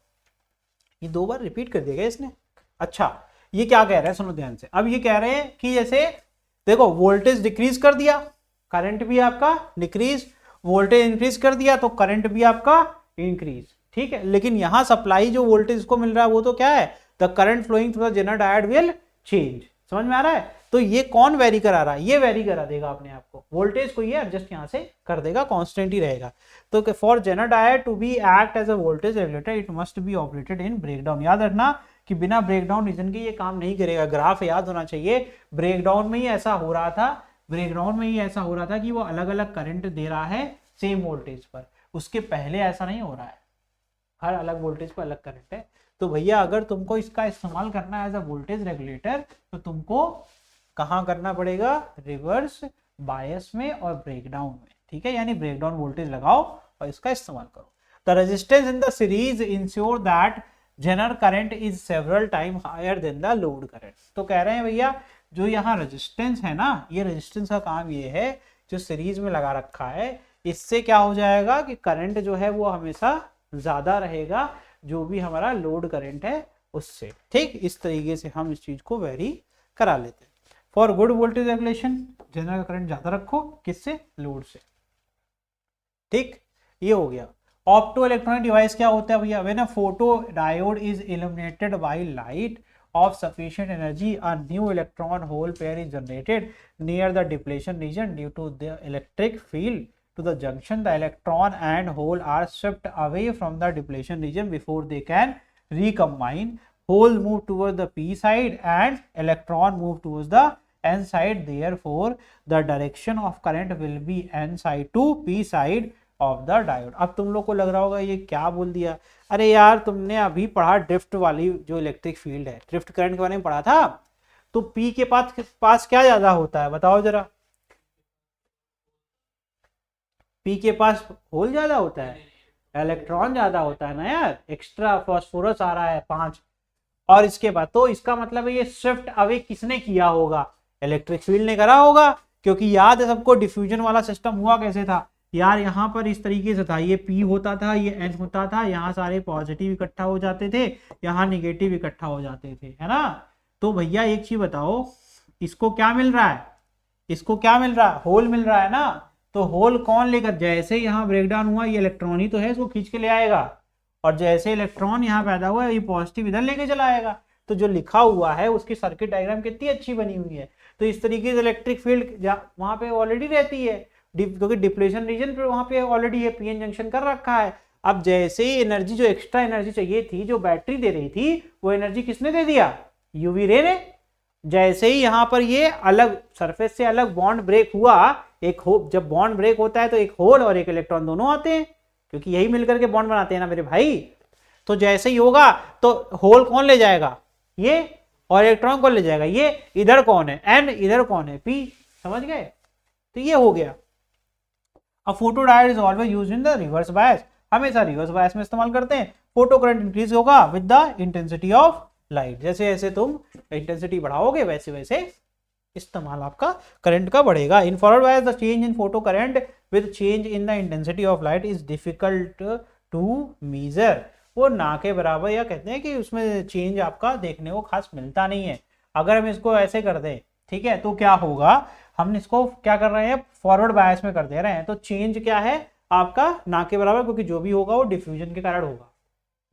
ये 2 बार रिपीट कर दिया इसने। अच्छा ये क्या कह रहे हैं, सुनो ध्यान से। अब ये कह रहे हैं कि जैसे देखो वोल्टेज डिक्रीज कर दिया, करंट भी आपका डिक्रीज, वोल्टेज इंक्रीज कर दिया तो करंट भी आपका इंक्रीज, ठीक है। लेकिन यहां सप्लाई जो वोल्टेज को मिल रहा है वो तो क्या है, the current flowing through the Zener diode will change. समझ में आ रहा है। तो ये कौन वेरी करा रहा है, ये वेरी करा देगा अपने आप को, वोल्टेज को ये एडजस्ट यहां से कर देगा, कांस्टेंट ही रहेगा। तो for Zener diode to be act as a voltage regulator it must be operated in breakdown. याद रखना कि बिना ब्रेकडाउन रीजन के ये काम नहीं करेगा। ग्राफ याद होना चाहिए, ब्रेकडाउन में ही ऐसा हो रहा था, ब्रेकडाउन में ही ऐसा हो रहा था कि वो अलग अलग करंट दे रहा है सेम वोल्टेज पर, उसके पहले ऐसा नहीं हो रहा है, हर अलग वोल्टेज पर अलग करंट है। तो भैया अगर तुमको इसका इस्तेमाल करना है एज अ वोल्टेज रेगुलेटर तो तुमको कहाँ करना पड़ेगा, रिवर्स बायस में और ब्रेकडाउन में, ठीक है। यानी ब्रेकडाउन वोल्टेज लगाओ और इसका इस्तेमाल करो। The resistance in the series ensure that Zener current is several time higher than the load current. तो कह रहे हैं भैया जो यहाँ रेजिस्टेंस है ना, ये रेजिस्टेंस का काम ये है जो सीरीज में लगा रखा है, इससे क्या हो जाएगा कि करंट जो है वो हमेशा ज्यादा रहेगा जो भी हमारा लोड करंट है उससे, ठीक। इस तरीके से हम इस चीज को वेरी करा लेते हैं। For good voltage regulation Zener का करंट ज्यादा रखो, किससे, लोड से, ठीक। ये हो गया। ऑप्टो इलेक्ट्रॉनिक डिवाइस क्या होता है भैया, when a photo diode is illuminated by light of sufficient energy, a new electron hole pair is generated near the depletion region due to the electric field to the junction. The electron and hole are swept away from the depletion region before they can recombine. Hole move towards the p side and electron move towards the n side. Therefore, the direction of current will be n side to p side of the diode. अब तुम लोग को लग रहा होगा ये क्या बोल दिया, अरे यार तुमने अभी पढ़ा ड्रिफ्ट वाली जो इलेक्ट्रिक फील्ड है, ड्रिफ्ट करंट के बारे में पढ़ा था, तो पी के पास क्या ज्यादा होता है बताओ जरा, पी के पास होल ज्यादा होता है, इलेक्ट्रॉन ज्यादा होता है ना यार, एक्स्ट्रा फास्फोरस आ रहा है 5, और इसके बाद तो इसका मतलब है ये शिफ्ट अवे किसने किया होगा, इलेक्ट्रिक फील्ड ने करा होगा, क्योंकि याद है सबको डिफ्यूजन वाला सिस्टम हुआ कैसे था यार, यहाँ पर इस तरीके से था, ये P होता था, ये N होता था, यहाँ सारे पॉजिटिव इकट्ठा हो जाते थे, यहाँ निगेटिव इकट्ठा हो जाते थे, है ना। तो भैया एक चीज बताओ, इसको क्या मिल रहा है, इसको क्या मिल रहा है, होल मिल रहा है ना। तो होल कौन लेकर, जैसे यहाँ ब्रेकडाउन हुआ ये इलेक्ट्रॉन ही तो है, इसको खींच के ले आएगा, और जैसे इलेक्ट्रॉन यहाँ पैदा हुआ ये पॉजिटिव इधर लेके चला आएगा। तो जो लिखा हुआ है उसकी सर्किट डायग्राम कितनी अच्छी बनी हुई है। तो इस तरीके से इलेक्ट्रिक फील्ड वहां पे ऑलरेडी रहती है, क्योंकि डिप्लेशन रीजन पे वहां पे ऑलरेडी है, पीएन जंक्शन कर रखा है। अब जैसे ही एनर्जी, जो एक्स्ट्रा एनर्जी चाहिए थी, जो बैटरी दे रही थी, वो एनर्जी किसने दे दिया, यूवी रे ने। जैसे ही यहाँ पर ये अलग सरफेस से अलग बॉन्ड ब्रेक हुआ, एक हो, जब बॉन्ड ब्रेक होता है तो एक होल और एक इलेक्ट्रॉन दोनों आते हैं, क्योंकि यही मिलकर के बॉन्ड बनाते हैं ना मेरे भाई। तो जैसे ही होगा तो होल कौन ले जाएगा, ये, और इलेक्ट्रॉन कौन ले जाएगा, ये। इधर कौन है N, इधर कौन है P, समझ गए। तो ये हो गया। अब photo diode is always used in the reverse बायस, हमेशा रिवर्स बायस में इस्तेमाल करते हैं। फोटो करंट इंक्रीज होगा with the intensity of light, जैसे जैसे तुम इंटेंसिटी बढ़ाओगे वैसे वैसे इस्तेमाल आपका करंट का बढ़ेगा। In forward bias the change in photo current with change in the intensity of light is difficult to measure, वो ना के बराबर, या कहते हैं कि उसमें चेंज आपका देखने को खास मिलता नहीं है। अगर हम इसको ऐसे कर दें, ठीक है, तो क्या होगा, हम इसको क्या कर रहे हैं, फॉरवर्ड बायस में कर दे रहे हैं, तो चेंज क्या है आपका ना के बराबर, क्योंकि जो भी होगा वो डिफ्यूजन के कारण होगा।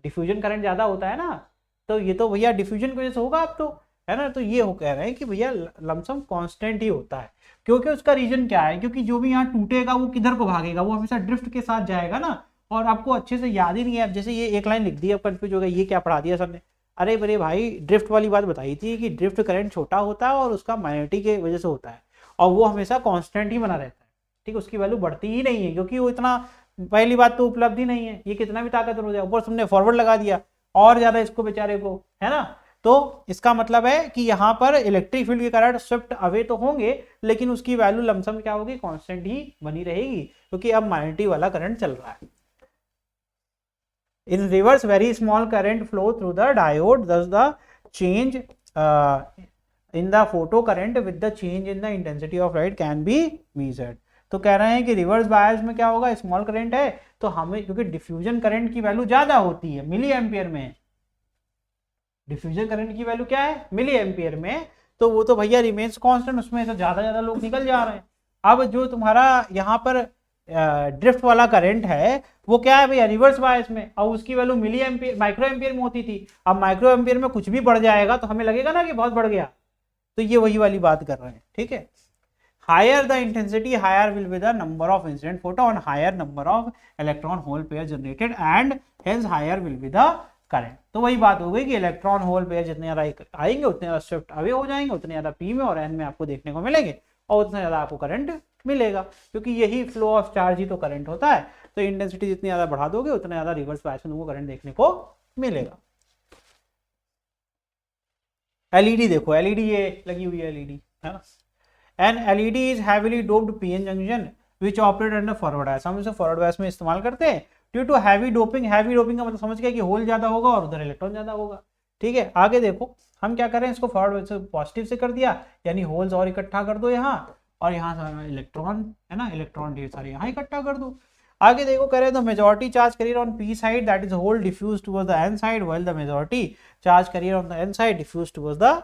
डिफ्यूजन करंट ज्यादा होता है ना, तो ये तो भैया डिफ्यूजन की वजह से होगा आप तो, है ना। तो ये हो कह रहे हैं कि भैया लमसम कांस्टेंट ही होता है, क्योंकि उसका रीजन क्या है, क्योंकि जो भी यहाँ टूटेगा वो किधर को भागेगा, वो हमेशा ड्रिफ्ट के साथ जाएगा ना। और आपको अच्छे से याद ही नहीं है, जैसे ये एक लाइन लिख दी, अब कंफ्यूज हो गया, ये क्या पढ़ा दिया सर ने। अरे बड़े भाई, ड्रिफ्ट वाली बात बताई थी कि ड्रिफ्ट करंट छोटा होता है और उसका मैग्नेटिक की वजह से होता है, और वो हमेशा कांस्टेंट ही बना रहता है, ठीक, उसकी वैल्यू बढ़ती ही नहीं है, क्योंकि वो इतना, पहली बात तो उपलब्ध ही नहीं है, ये कितना भी ताकतवर हो जाए, ऊपर तुमने फॉरवर्ड लगा दिया और ज्यादा इसको बेचारे को, है ना। तो इसका मतलब है कि यहाँ पर इलेक्ट्रिक फील्ड के कारण शिफ्ट अवे तो होंगे, लेकिन उसकी वैल्यू लमसम क्या होगी, कांस्टेंट ही बनी रहेगी, क्योंकि अब मैग्नेटिक वाला करंट चल रहा है। In reverse, very small current flow through the diode, thus the change in the photo current with the change in the intensity of light can be measured. तो कह रहे हैं कि रिवर्स बायस में क्या होगा, स्मॉल करंट है तो हमें, क्योंकि डिफ्यूजन करंट की वैल्यू ज्यादा होती है मिली एम्पियर में, डिफ्यूजन करंट की वैल्यू क्या है मिली एम्पियर में, तो वो तो भैया रिमेन्स कांस्टेंट, उसमें तो ज्यादा लोग निकल जा रहे हैं। अब जो तुम्हारा यहाँ पर ड्रिफ्ट वाला करंट है वो क्या है भैया, रिवर्स बायस में, और उसकी value milli ampere, micro ampere में होती थी। अब माइक्रो एम्पियर में कुछ भी बढ़ जाएगा तो हमें लगेगा ना कि बहुत बढ़ गया, तो ये वही वाली बात कर रहे हैं, ठीक है। Higher the intensity, higher will be the number of incident photon, higher number of electron hole pair generated, and hence higher will be the current. तो वही बात हो गई कि इलेक्ट्रॉन होल पेयर जितने ज्यादा आएंगे उतने ज्यादा शिफ्ट अवे हो जाएंगे, उतने ज्यादा पी में और एन में आपको देखने को मिलेंगे, और उतना ज्यादा आपको करंट मिलेगा, क्योंकि यही फ्लो ऑफ चार्ज ही तो करंट होता है। तो इंटेंसिटी जितनी ज्यादा बढ़ा दोगे उतना ज्यादा रिवर्स बायस में तुमको करंट देखने को मिलेगा। एलईडी देखो, एलईडी ये लगी हुई है एलईडी, है ना। An LED is heavily doped PN junction which operate under forward bias, हम इसे फॉरवर्ड बायस में इस्तेमाल करते हैं due to heavy doping. Heavy doping का मतलब समझ गया कि होल ज्यादा होगा और उधर इलेक्ट्रॉन ज्यादा होगा, ठीक है। आगे देखो हम क्या करें, इसको फॉरवर्ड से पॉजिटिव से कर दिया, यानी होल्स और इकट्ठा कर दो यहाँ, और यहाँ से इलेक्ट्रॉन, है ना, इलेक्ट्रॉन ढेर सारे यहाँ इकट्ठा कर दो। आगे देखो कह रहे हैं, तो majority charge carrier on P side that is hole diffuse towards the N side, while the majority charge carrier on the N side diffuse towards the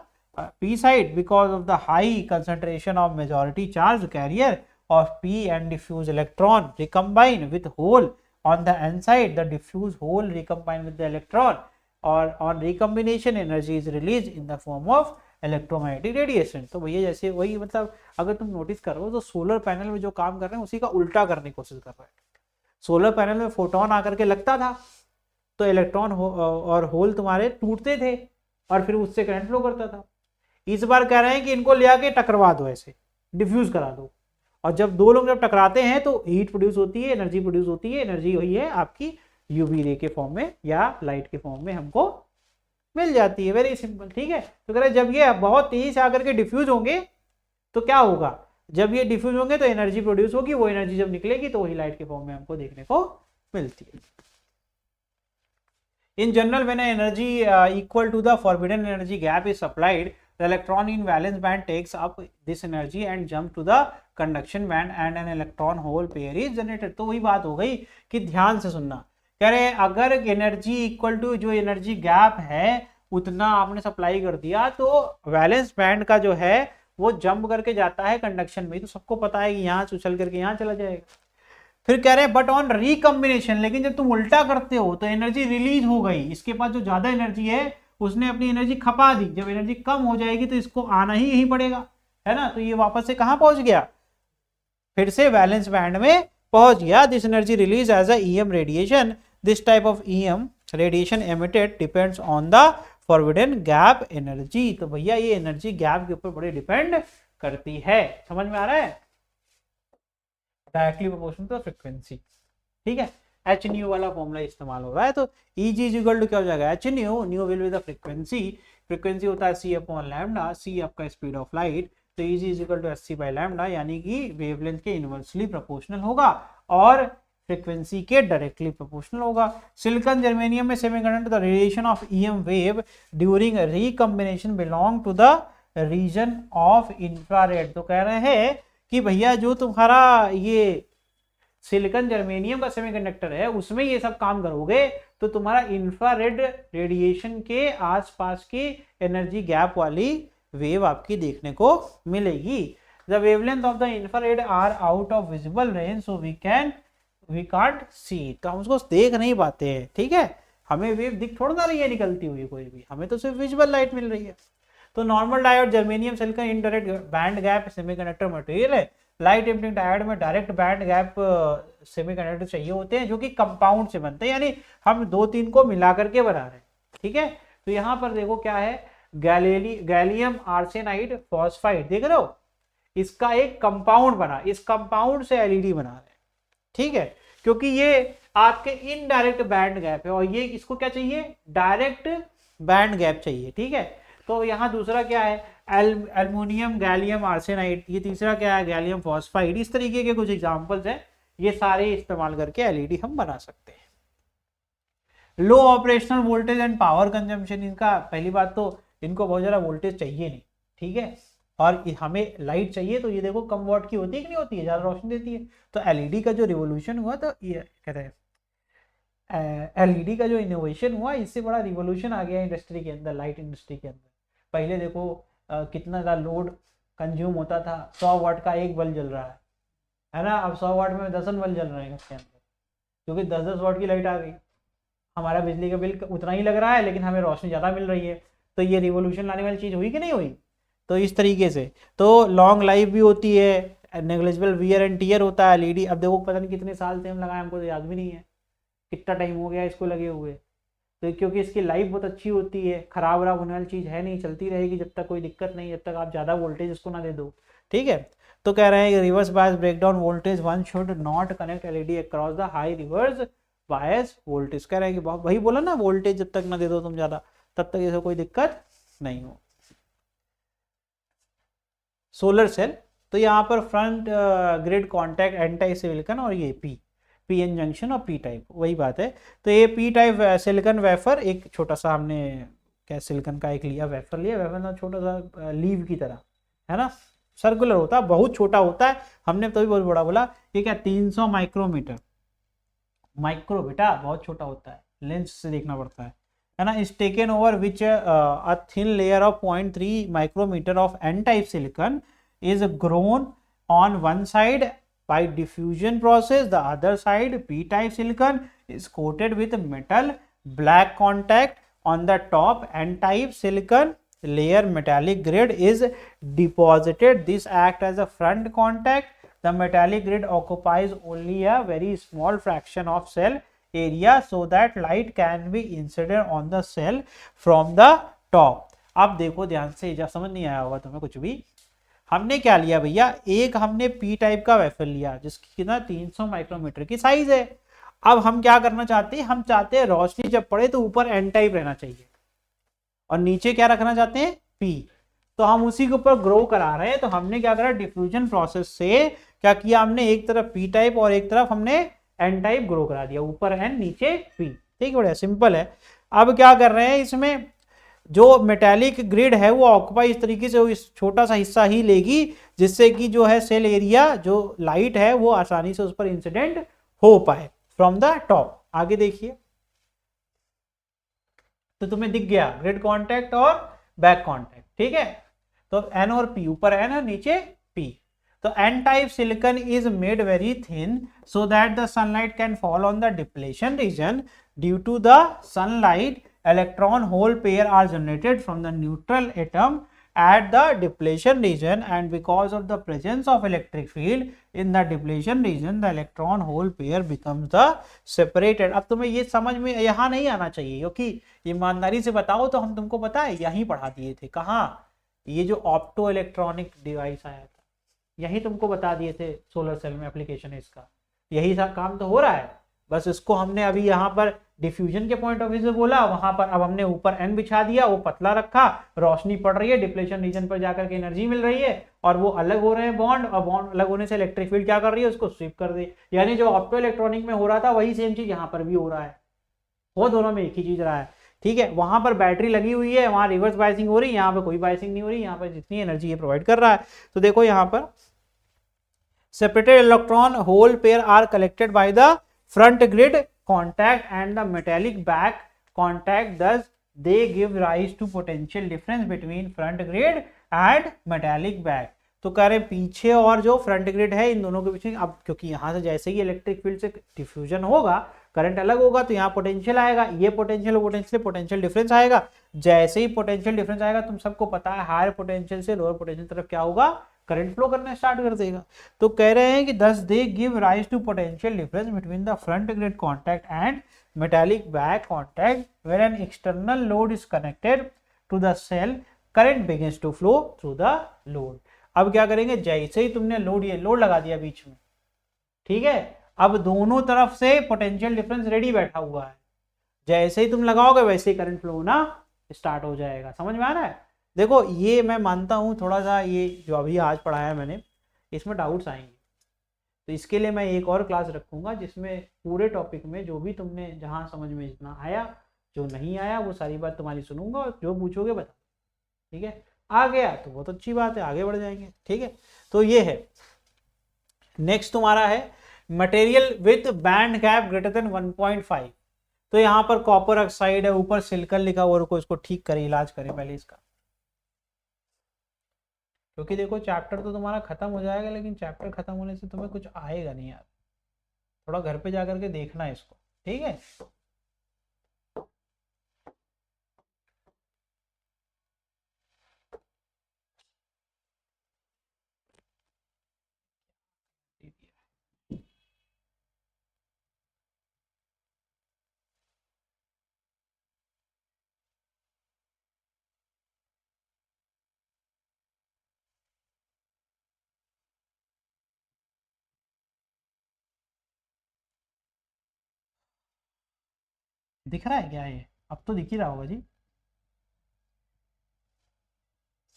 p side because of the high concentration of majority charge carrier of p and diffuse electron recombine with hole on the n side, the diffuse hole recombine with the electron, or on recombination energy is released in the form of electromagnetic radiation. तो भैया जैसे वही, मतलब अगर तुम notice करो तो solar panel में जो काम कर रहे हैं उसी का उल्टा करने की कोशिश कर रहे हैं। सोलर पैनल में फोटोन आकर के लगता था तो इलेक्ट्रॉन और होल तुम्हारे टूटते थे और फिर उससे करंट फ्लो करता था। इस बार कह रहे हैं कि इनको ले आके टकरवा दो, ऐसे डिफ्यूज करा दो, और जब दो लोग जब टकराते हैं तो हीट प्रोड्यूस होती है, एनर्जी प्रोड्यूस होती है, एनर्जी वही है आपकी यूवी रे के फॉर्म में या लाइट के फॉर्म में हमको मिल जाती है। वेरी सिंपल, ठीक है। तो कह रहे जब ये बहुत तेजी से आकर के डिफ्यूज होंगे तो क्या होगा, जब ये डिफ्यूज होंगे तो एनर्जी प्रोड्यूस होगी, वो एनर्जी जब निकलेगी तो वही लाइट के फॉर्म में हमको देखने को मिलती है। In general, when an energy equal to the forbidden energy gap is supplied, the electron in valence band takes up this energy and jump to the conduction band and an electron hole pair is generated. तो वही बात हो गई कि ध्यान से सुनना, कह रहे अगर एनर्जी इक्वल टू जो एनर्जी गैप है उतना आपने सप्लाई कर दिया तो वैलेंस बैंड का जो है वो जंप करके जाता है कंडक्शन में, तो सबको पता है कि यहाँ से उछल करके यहाँ चला जाएगा। फिर कह रहे हैं बट ऑन रिकम्बिनेशन, लेकिन जब तुम उल्टा करते हो तो एनर्जी रिलीज हो गई, इसके पास जो ज्यादा एनर्जी है उसने अपनी एनर्जी खपा दी, जब एनर्जी कम हो जाएगी तो इसको आना ही यही पड़ेगा, है ना, तो ये वापस से कहां पहुंच गया, फिर से वैलेंस बैंड में पहुंच गया। This energy release as a EM radiation, this type of EM radiation emitted depends on the forbidden gap energy. तो भैया ये एनर्जी गैप के ऊपर बड़े डिपेंड करती है, समझ में आ रहा है, डायरेक्टली प्रोपोर्शनल टू फ्रीक्वेंसी, ठीक है। एच न्यू वाला फॉर्मूला इस्तेमाल हो रहा है, तो Eg इक्वल टू क्या हो जाएगा, h nu, nu will be the frequency, frequency होता है c अपॉन लैम्डा, c आपका स्पीड ऑफ लाइट, तो Eg equal to sc by lambda, यानी कि वेवलेंथ के इनवर्सली प्रोपोर्शनल होगा और फ्रीक्वेंसी के डायरेक्टली प्रोपोर्शनल होगा। सिलिकॉन जर्मेनियम में semiconductor the radiation of EM wave during recombination belong to the region of infrared. तो कह रहे हैं कि भैया जो तुम्हारा ये सिलिकॉन जर्मेनियम का सेमीकंडक्टर है उसमें ये सब काम करोगे तो तुम्हारा इंफ्रारेड रेडिएशन के आसपास की एनर्जी गैप वाली वेव आपकी देखने को मिलेगी। The wavelength of the infrared are out of visible range, so we can't see, तो हम उसको देख नहीं पाते हैं, ठीक है, हमें वेव दिख थोड़ा ना रही है निकलती हुई कोई भी, हमें तो सिर्फ विजिबल लाइट मिल रही है। तो normal diode germanium silicon indirect band gap semiconductor material है। लाइट इमिटिंग डायोड में डायरेक्ट बैंड गैप सेमीकंडक्टर चाहिए होते हैं जो कि कंपाउंड से बनते हैं, यानी हम 2-3 को मिला करके बना रहे हैं, ठीक है। तो यहाँ पर देखो क्या है, गैलियम आर्सेनाइड फॉस्फाइड, देख रहे हो, इसका एक कंपाउंड बना, इस कंपाउंड से एलईडी बना रहे हैं, ठीक है, क्योंकि ये आपके इनडायरेक्ट बैंड गैप है और ये इसको क्या चाहिए, डायरेक्ट बैंड गैप चाहिए, ठीक है। तो यहाँ दूसरा क्या है, एल्युमिनियम गैलियम आर्सेनाइड, ये तीसरा क्या है, गैलियम फॉस्फाइड। इस तरीके के कुछ एग्जांपल्स हैं, ये सारे इस्तेमाल करके एलईडी हम बना सकते हैं। Low operational voltage and power consumption, इनका पहली बात तो इनको बहुत ज्यादा वोल्टेज चाहिए नहीं, ठीक है, और हमें लाइट चाहिए, तो ये देखो कम वॉट की होती है कि नहीं होती है, ज्यादा रोशनी देती है। तो एलईडी का जो रिवोल्यूशन हुआ, तो ये कहते हैं एलईडी का जो इनोवेशन हुआ, इससे बड़ा रिवोल्यूशन आ गया इंडस्ट्री के अंदर, लाइट इंडस्ट्री के अंदर। पहले देखो कितना ज़्यादा लोड कंज्यूम होता था, 100 वाट का एक बल्ब जल रहा है ना, अब 100 वाट में 10 बल्ब जल रहे हैं घर के अंदर, क्योंकि 10-10 वाट की लाइट आ गई, हमारा बिजली का बिल उतना ही लग रहा है लेकिन हमें रोशनी ज़्यादा मिल रही है। तो ये रिवोल्यूशन लाने वाली चीज़ हुई कि नहीं हुई। तो इस तरीके से तो लॉन्ग लाइफ भी होती है, नेग्लिजिबल वियर एंड टियर होता है एलईडी। अब देखो पता नहीं कितने साल से हम लगाए, हमको तो याद भी नहीं है कितना टाइम हो गया इसको लगे हुए, तो क्योंकि इसकी लाइफ बहुत अच्छी होती है, खराब वराब होने वाली चीज़ है नहीं, चलती रहेगी जब तक कोई दिक्कत नहीं, जब तक आप ज़्यादा वोल्टेज इसको ना दे दो, ठीक है। तो कह रहे हैं reverse bias breakdown voltage, one should not connect LED across the high reverse bias voltage. कह रहे हैं कि वही बोला ना, वोल्टेज जब तक ना दे दो तुम ज़्यादा, तब तक इसे कोई दिक्कत नहीं हो। सोलर सेल, तो यहाँ पर front grid contact N type silicon और ये पीएन जंक्शन और पी टाइप, वही बात है। तो ये पी टाइप सिलिकॉन वेफर, एक छोटा सा हमने क्या सिलिकॉन का एक लिया वेफर ना छोटा सा लीव की तरह, है ना, सर्कुलर होता है, बहुत छोटा होता है, हमने तो भी बहुत बड़ा बोला। ये क्या 300 माइक्रोमीटर, माइक्रो बेटा बहुत छोटा होता है, लेंस से देखना पड़ता है ना। Is taken over which a thin layer of 0.3 micrometer of N type silicon is grown on one side by diffusion process, the other side p-type silicon is coated with metal black contact on the top, n-type silicon layer metallic grid is deposited, this act as a front contact, the metallic grid occupies only a very small fraction of cell area so that light can be incident on the cell from the top। अब देखो ध्यान से, जब समझ नहीं आया होगा तुम्हें कुछ भी, हमने क्या लिया भैया, एक हमने पी टाइप का वेफर लिया जिसकी कितना 300 माइक्रोमीटर की साइज है। अब हम क्या करना चाहते हैं, हम चाहते हैं रोशनी जब पड़े तो ऊपर एन टाइप रहना चाहिए और नीचे क्या रखना चाहते हैं, पी। तो हम उसी के ऊपर ग्रो करा रहे हैं। तो हमने क्या करा, डिफ्यूजन प्रोसेस से क्या किया, हमने एक तरफ पी टाइप और एक तरफ हमने एन टाइप ग्रो करा दिया, ऊपर एन नीचे पी, ठीक है, बढ़िया सिंपल है। अब क्या कर रहे हैं, इसमें जो मेटेलिक ग्रिड है वो ऑक्यूपाई इस तरीके से इस छोटा सा हिस्सा ही लेगी, जिससे कि जो है सेल एरिया जो लाइट है वो आसानी से उस पर इंसिडेंट हो पाए फ्रॉम द टॉप। आगे देखिए, तो तुम्हें दिख गया ग्रिड कांटेक्ट और बैक कांटेक्ट, ठीक है। तो एन और पी, ऊपर एन है नीचे पी। तो N type silicon is made very thin so that the sunlight can fall on the depletion region. Due to the sunlight electron hole pair are generated from the neutral atom at the depletion region, and because of the presence of electric field in the depletion region the electron hole pair becomes the separated। अब तुम्हें ये समझ में यहाँ नहीं आना चाहिए, क्योंकि ईमानदारी से बताओ तो हम तुमको पता है यहीं पढ़ा दिए थे। कहाँ? ये जो ऑप्टो इलेक्ट्रॉनिक डिवाइस आया था यही तुमको बता दिए थे, सोलर सेल में एप्लीकेशन है इसका, यही सा काम तो हो रहा है। बस इसको हमने अभी यहाँ पर डिफ्यूजन के पॉइंट ऑफ व्यू से बोला, वहां पर अब हमने ऊपर एन बिछा दिया, वो पतला रखा, रोशनी पड़ रही है, डिप्लेशन रीजन पर जाकर के एनर्जी मिल रही है और वो अलग हो रहे हैं बॉन्ड, और बॉन्ड अलग होने से इलेक्ट्रिक फील्ड क्या कर रही है, उसको स्वीप कर दे। यानी जो ऑप्टो इलेक्ट्रॉनिक में हो रहा था वही सेम चीज यहाँ पर भी हो रहा है, वो दोनों में एक ही चीज रहा है, ठीक है। वहां पर बैटरी लगी हुई है, वहां रिवर्स बाइसिंग हो रही है, यहाँ पर कोई बाइसिंग नहीं हो रही, यहाँ पर जितनी एनर्जी ये प्रोवाइड कर रहा है। तो देखो यहाँ पर separated electron hole pair are collected by the front grid contact and the metallic back contact, thus they give rise to potential difference between front grid and metallic back। तो कह रहे पीछे और जो फ्रंट ग्रिड है इन दोनों के बीच में, अब क्योंकि यहां से जैसे ही इलेक्ट्रिक फील्ड से डिफ्यूजन होगा, करंट अलग होगा, तो यहाँ पोटेंशियल आएगा, ये पोटेंशियल डिफरेंस आएगा। जैसे ही पोटेंशियल डिफरेंस आएगा, तुम सबको पता है हायर पोटेंशियल से लोअर पोटेंशियल तरफ क्या होगा, करंट फ्लो करना स्टार्ट कर देगा। तो कह रहे हैं कि thus they give rise to potential difference between the front grid contact and metallic back contact where an external load is connected to the cell, current begins to flow through the load. अब क्या करेंगे, जैसे ही तुमने ये load लगा दिया बीच में, ठीक है, अब दोनों तरफ से पोटेंशियल डिफरेंस रेडी बैठा हुआ है, जैसे ही तुम लगाओगे वैसे ही करंट फ्लो होना स्टार्ट हो जाएगा। समझ में आ रहा है? देखो ये मैं मानता हूँ थोड़ा सा ये जो अभी आज पढ़ाया मैंने इसमें डाउट्स आएंगे, तो इसके लिए मैं एक और क्लास रखूंगा जिसमें पूरे टॉपिक में जो भी तुमने जहाँ समझ में जितना आया, जो नहीं आया वो सारी बात तुम्हारी सुनूंगा और जो पूछोगे बता, ठीक है। आ गया तो बहुत अच्छी बात है, आगे बढ़ जाएंगे, ठीक है। तो ये है, नेक्स्ट तुम्हारा है material with band gap greater than 1.5। तो यहाँ पर कॉपर ऑक्साइड है, ऊपर सिलिकॉन लिखा हुआ, रुको इसको ठीक करें, इलाज करें पहले इसका, क्योंकि देखो चैप्टर तो तुम्हारा खत्म हो जाएगा, लेकिन चैप्टर खत्म होने से तुम्हें कुछ आएगा नहीं यार, थोड़ा घर पे जाकर के देखना है इसको, ठीक है। दिख रहा है क्या ये? अब तो दिख ही रहा होगा जी,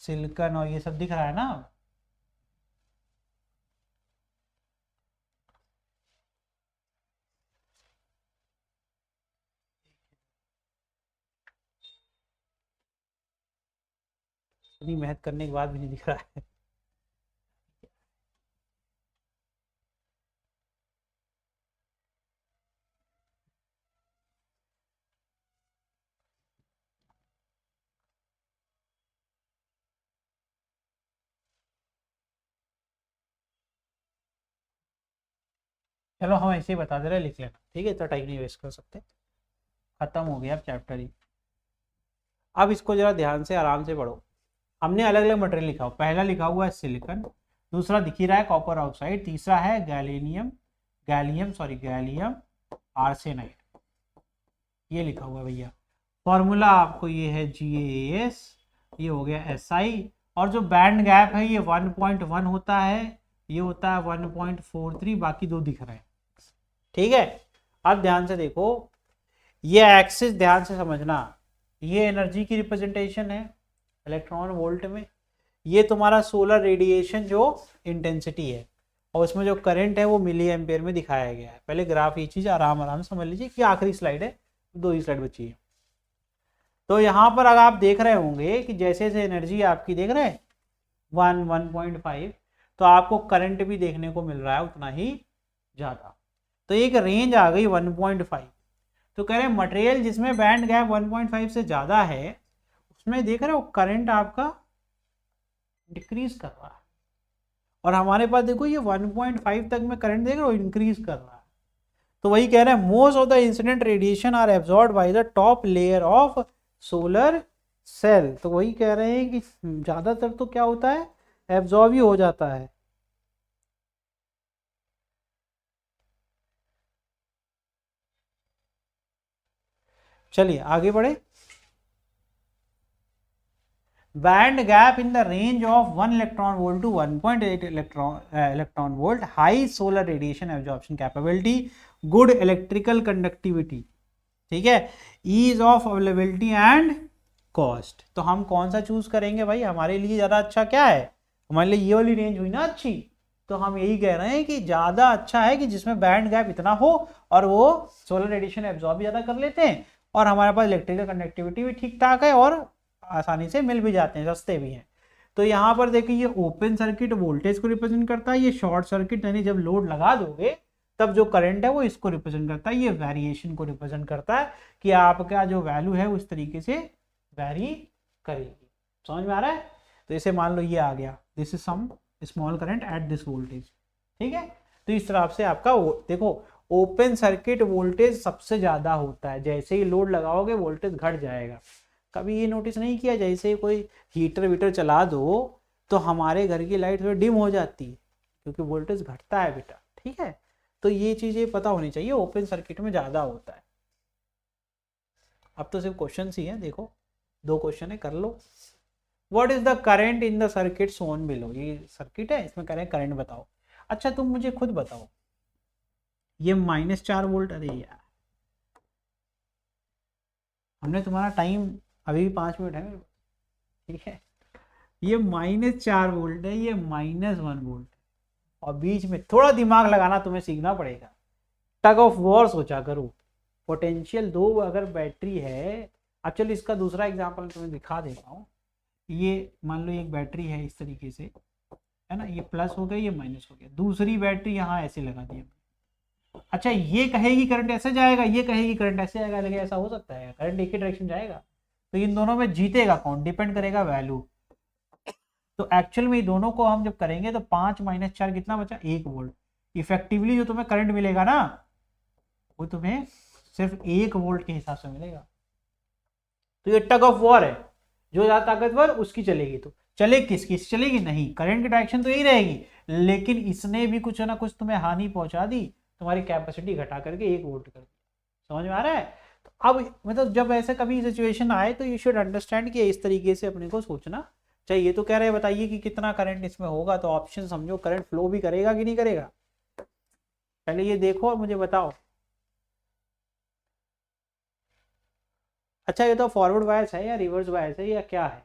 सिलिकॉन और ये सब दिख रहा है ना। इतनी मेहनत करने के बाद भी नहीं दिख रहा है। चलो हम ऐसे ही बता दे रहे, लिख लेना, ठीक है, इतना टाइम नहीं वेस्ट कर सकते, खत्म हो गया अब चैप्टर ही। अब इसको जरा ध्यान से आराम से पढ़ो। हमने अलग अलग मटेरियल लिखा हुआ, पहला लिखा हुआ है सिलिकॉन, दूसरा दिख ही रहा है कॉपर ऑक्साइड, तीसरा है गैलियम आर्सेनाइड, ये लिखा हुआ है भैया। फॉर्मूला आपको ये है GaAs, ये हो गया SI, और जो बैंड गैप है ये 1.1 होता है, ये होता है 1.43, बाकी दो दिख रहे हैं, ठीक है। अब ध्यान से देखो, ये एक्सिस ध्यान से समझना, ये एनर्जी की रिप्रेजेंटेशन है इलेक्ट्रॉन वोल्ट में, ये तुम्हारा सोलर रेडिएशन जो इंटेंसिटी है, और उसमें जो करंट है वो मिली एम्पेयर में दिखाया गया है। पहले ग्राफ ये चीज आराम से समझ लीजिए कि आखिरी स्लाइड है, 2 ही स्लाइड बची है। तो यहाँ पर अगर आप देख रहे होंगे कि जैसे जैसे एनर्जी आपकी देख रहे हैं 1.5, तो आपको करंट भी देखने को मिल रहा है उतना ही ज़्यादा। तो एक रेंज आ गई 1.5। तो कह रहे हैं मटेरियल जिसमें बैंड गैप 1.5 से ज़्यादा है उसमें देख रहे हो करंट आपका डिक्रीज कर रहा है, और हमारे पास देखो ये 1.5 तक में करंट देख रहे हो इंक्रीज कर रहा है। तो वही कह रहे हैं most of the incident radiation are absorbed by the top layer of solar cell. तो वही कह रहे हैं कि ज्यादातर तो क्या होता है, एब्जॉर्ब ही हो जाता है। चलिए आगे बढ़े। Band gap in the range of 1 electron volt to 1.8 electron volt, high solar radiation absorption capability, good electrical conductivity, ठीक है, ease of availability and cost. तो हम कौन सा चूज करेंगे भाई, हमारे लिए ज्यादा अच्छा क्या है, हमारे लिए ये वाली रेंज हुई ना अच्छी। तो हम यही कह रहे हैं कि ज्यादा अच्छा है कि जिसमें बैंड गैप इतना हो और वो सोलर रेडिएशन एब्जॉर्ब भी ज्यादा कर लेते हैं और हमारे पास इलेक्ट्रिकल कंडक्टिविटी भी ठीक ठाक है और आसानी से मिल भी जाते हैं, सस्ते भी हैं। तो यहाँ पर देखिए ये ओपन सर्किट वोल्टेज को रिप्रेजेंट करता है, ये शॉर्ट सर्किट यानी जब लोड लगा दोगे तब जो करंट है वो इसको रिप्रेजेंट करता है, ये वेरिएशन को रिप्रेजेंट करता है कि आपका जो वैल्यू है उस तरीके से वेरी करेगी। समझ में आ रहा है। तो इसे मान लो ये आ गया, this is some small current at this voltage, ठीक है। तो इस तरह से आपका देखो ओपन सर्किट वोल्टेज सबसे ज्यादा होता है, जैसे ही लोड लगाओगे वोल्टेज घट जाएगा। कभी ये नोटिस नहीं किया जैसे कोई हीटर वीटर चला दो तो हमारे घर की लाइट थोड़ी डिम हो जाती है क्योंकि वोल्टेज घटता है बेटा, ठीक है। तो ये चीजें पता होनी चाहिए, ओपन सर्किट में ज्यादा होता है। अब तो सिर्फ क्वेश्चन ही है, देखो 2 क्वेश्चन है, कर लो। What is the current in the circuit shown below, ये सर्किट है इसमें कह रहे हैं करंट बताओ। अच्छा तुम मुझे खुद बताओ, ये -4 वोल्ट, अरे यार हमने तुम्हारा टाइम अभी भी 5 मिनट है मेरे, ठीक है। ये -4 वोल्ट है, ये -1 वोल्ट, और बीच में थोड़ा दिमाग लगाना तुम्हें सीखना पड़ेगा। टग ऑफ वॉर सोचा करो, पोटेंशियल 2 अगर बैटरी है। अब चलो इसका दूसरा एग्जांपल तुम्हें दिखा देता हूँ। ये मान लो एक बैटरी है इस तरीके से, है ना, ये प्लस हो गया ये माइनस हो गया, दूसरी बैटरी यहाँ ऐसे लगा दी। अच्छा ये कहेगी करंट ऐसे जाएगा, ये कहेगी करंट ऐसे जाएगा, लेकिन ऐसा हो सकता है करंट एक ही डायरेक्शन जाएगा। तो इन दोनों में जीतेगा कौन, डिपेंड करेगा वैल्यू। तो एक्चुअल में दोनों को हम जब करेंगे तो 5 - 4 कितना बचा, 1 वोल्ट। इफेक्टिवली जो तुम्हें करंट मिलेगा ना वो तुम्हें सिर्फ 1 वोल्ट के हिसाब से मिलेगा। तो ये टग ऑफ वॉर है, जो ज्यादा ताकतवर उसकी चलेगी। तो चले किसकी चलेगी, नहीं करंट की डायरेक्शन तो यही रहेगी, लेकिन इसने भी कुछ ना कुछ तुम्हें हानि पहुंचा दी, तुम्हारी कैपेसिटी घटा करके 1 वोल्ट कर दी। समझ में आ रहा है। तो अब मतलब जब ऐसे कभी सिचुएशन आए तो यू शुड अंडरस्टैंड कि इस तरीके से अपने को सोचना चाहिए। तो कह रहे हैं बताइए कि कितना करंट इसमें होगा, तो ऑप्शन समझो, करंट फ्लो भी करेगा कि नहीं करेगा, पहले ये देखो और मुझे बताओ। अच्छा ये तो फॉरवर्ड बायस है या रिवर्स बायस है या क्या है,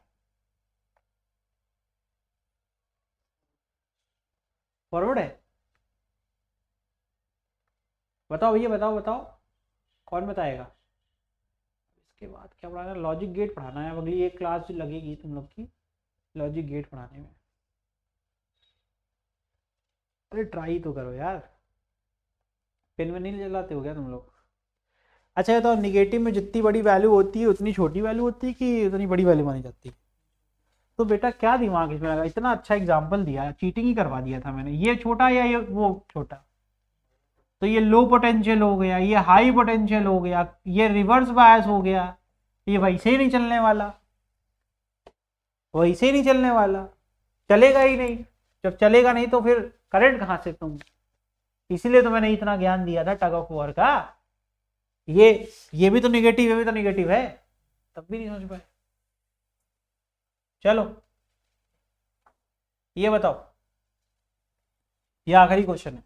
फॉरवर्ड है, बताओ भैया बताओ बताओ, कौन बताएगा। इसके बाद क्या पढ़ाना, लॉजिक गेट पढ़ाना है, अगली एक क्लास लगेगी तुम लोग की लॉजिक गेट पढ़ाने में। अरे ट्राई तो करो यार, पेन में नहीं जलाते हो क्या तुम लोग। अच्छा ये तो निगेटिव में जितनी बड़ी वैल्यू होती है उतनी छोटी वैल्यू होती है कि उतनी बड़ी वैल्यू मानी जाती है। तो बेटा क्या दिमाग इसमें लगा, इतना अच्छा एग्जाम्पल दिया, चीटिंग ही करवा दिया था मैंने, ये छोटा या ये वो छोटा। तो ये लो पोटेंशियल हो गया, ये हाई पोटेंशियल हो गया, ये रिवर्स बायस हो गया, ये वैसे ही नहीं चलने वाला, वैसे ही नहीं चलने वाला, चलेगा ही नहीं। जब चलेगा नहीं तो फिर करंट कहां से तुम, इसीलिए तो मैंने इतना ज्ञान दिया था टग ऑफ वॉर का। ये भी तो निगेटिव, ये भी तो निगेटिव है, तब भी नहीं समझ पाए। चलो ये बताओ, ये आखिरी क्वेश्चन है,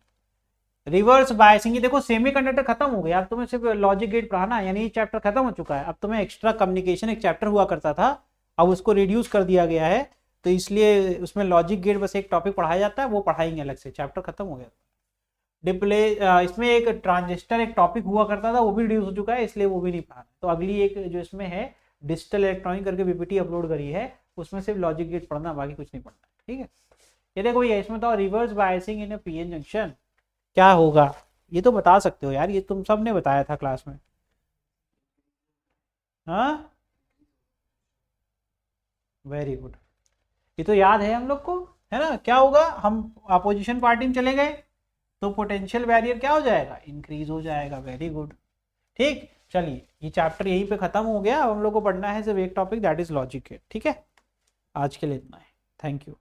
रिवर्स बायसिंग। ये देखो सेमीकंडक्टर खत्म हो गया, अब तुम्हें सिर्फ लॉजिक गेट पढ़ाना है, यानी ये चैप्टर खत्म हो चुका है। अब तुम्हें एक्स्ट्रा कम्युनिकेशन एक चैप्टर हुआ करता था, अब उसको रिड्यूस कर दिया गया है, तो इसलिए उसमें लॉजिक गेट बस एक टॉपिक पढ़ाया जाता है, वो पढ़ाएंगे अलग से, चैप्टर खत्म हो गया। डिप्ले इसमें एक ट्रांजिस्टर एक टॉपिक हुआ करता था, वो भी रिड्यूस हो चुका है, इसलिए वो भी नहीं पढ़ाना। तो अगली एक जो इसमें है डिजिटल इलेक्ट्रॉनिक करके पीपीटी अपलोड करी है, उसमें सिर्फ लॉजिक गेट पढ़ना, बाकी कुछ नहीं पढ़ना, ठीक है। ये देखो भैया, इसमें तो रिवर्स बायसिंग इन पीएन जंक्शन क्या होगा, ये तो बता सकते हो यार, ये तुम सब ने बताया था क्लास में। हाँ, वेरी गुड, ये तो याद है हम लोग को, है ना। क्या होगा, हम अपोजिशन पार्टी में चले गए तो पोटेंशियल बैरियर क्या हो जाएगा, इंक्रीज हो जाएगा। वेरी गुड, ठीक। चलिए, ये चैप्टर यहीं पे खत्म हो गया। अब हम लोग को पढ़ना है सिर्फ एक topic, that is logic gate, ठीक है। आज के लिए इतना है, थैंक यू।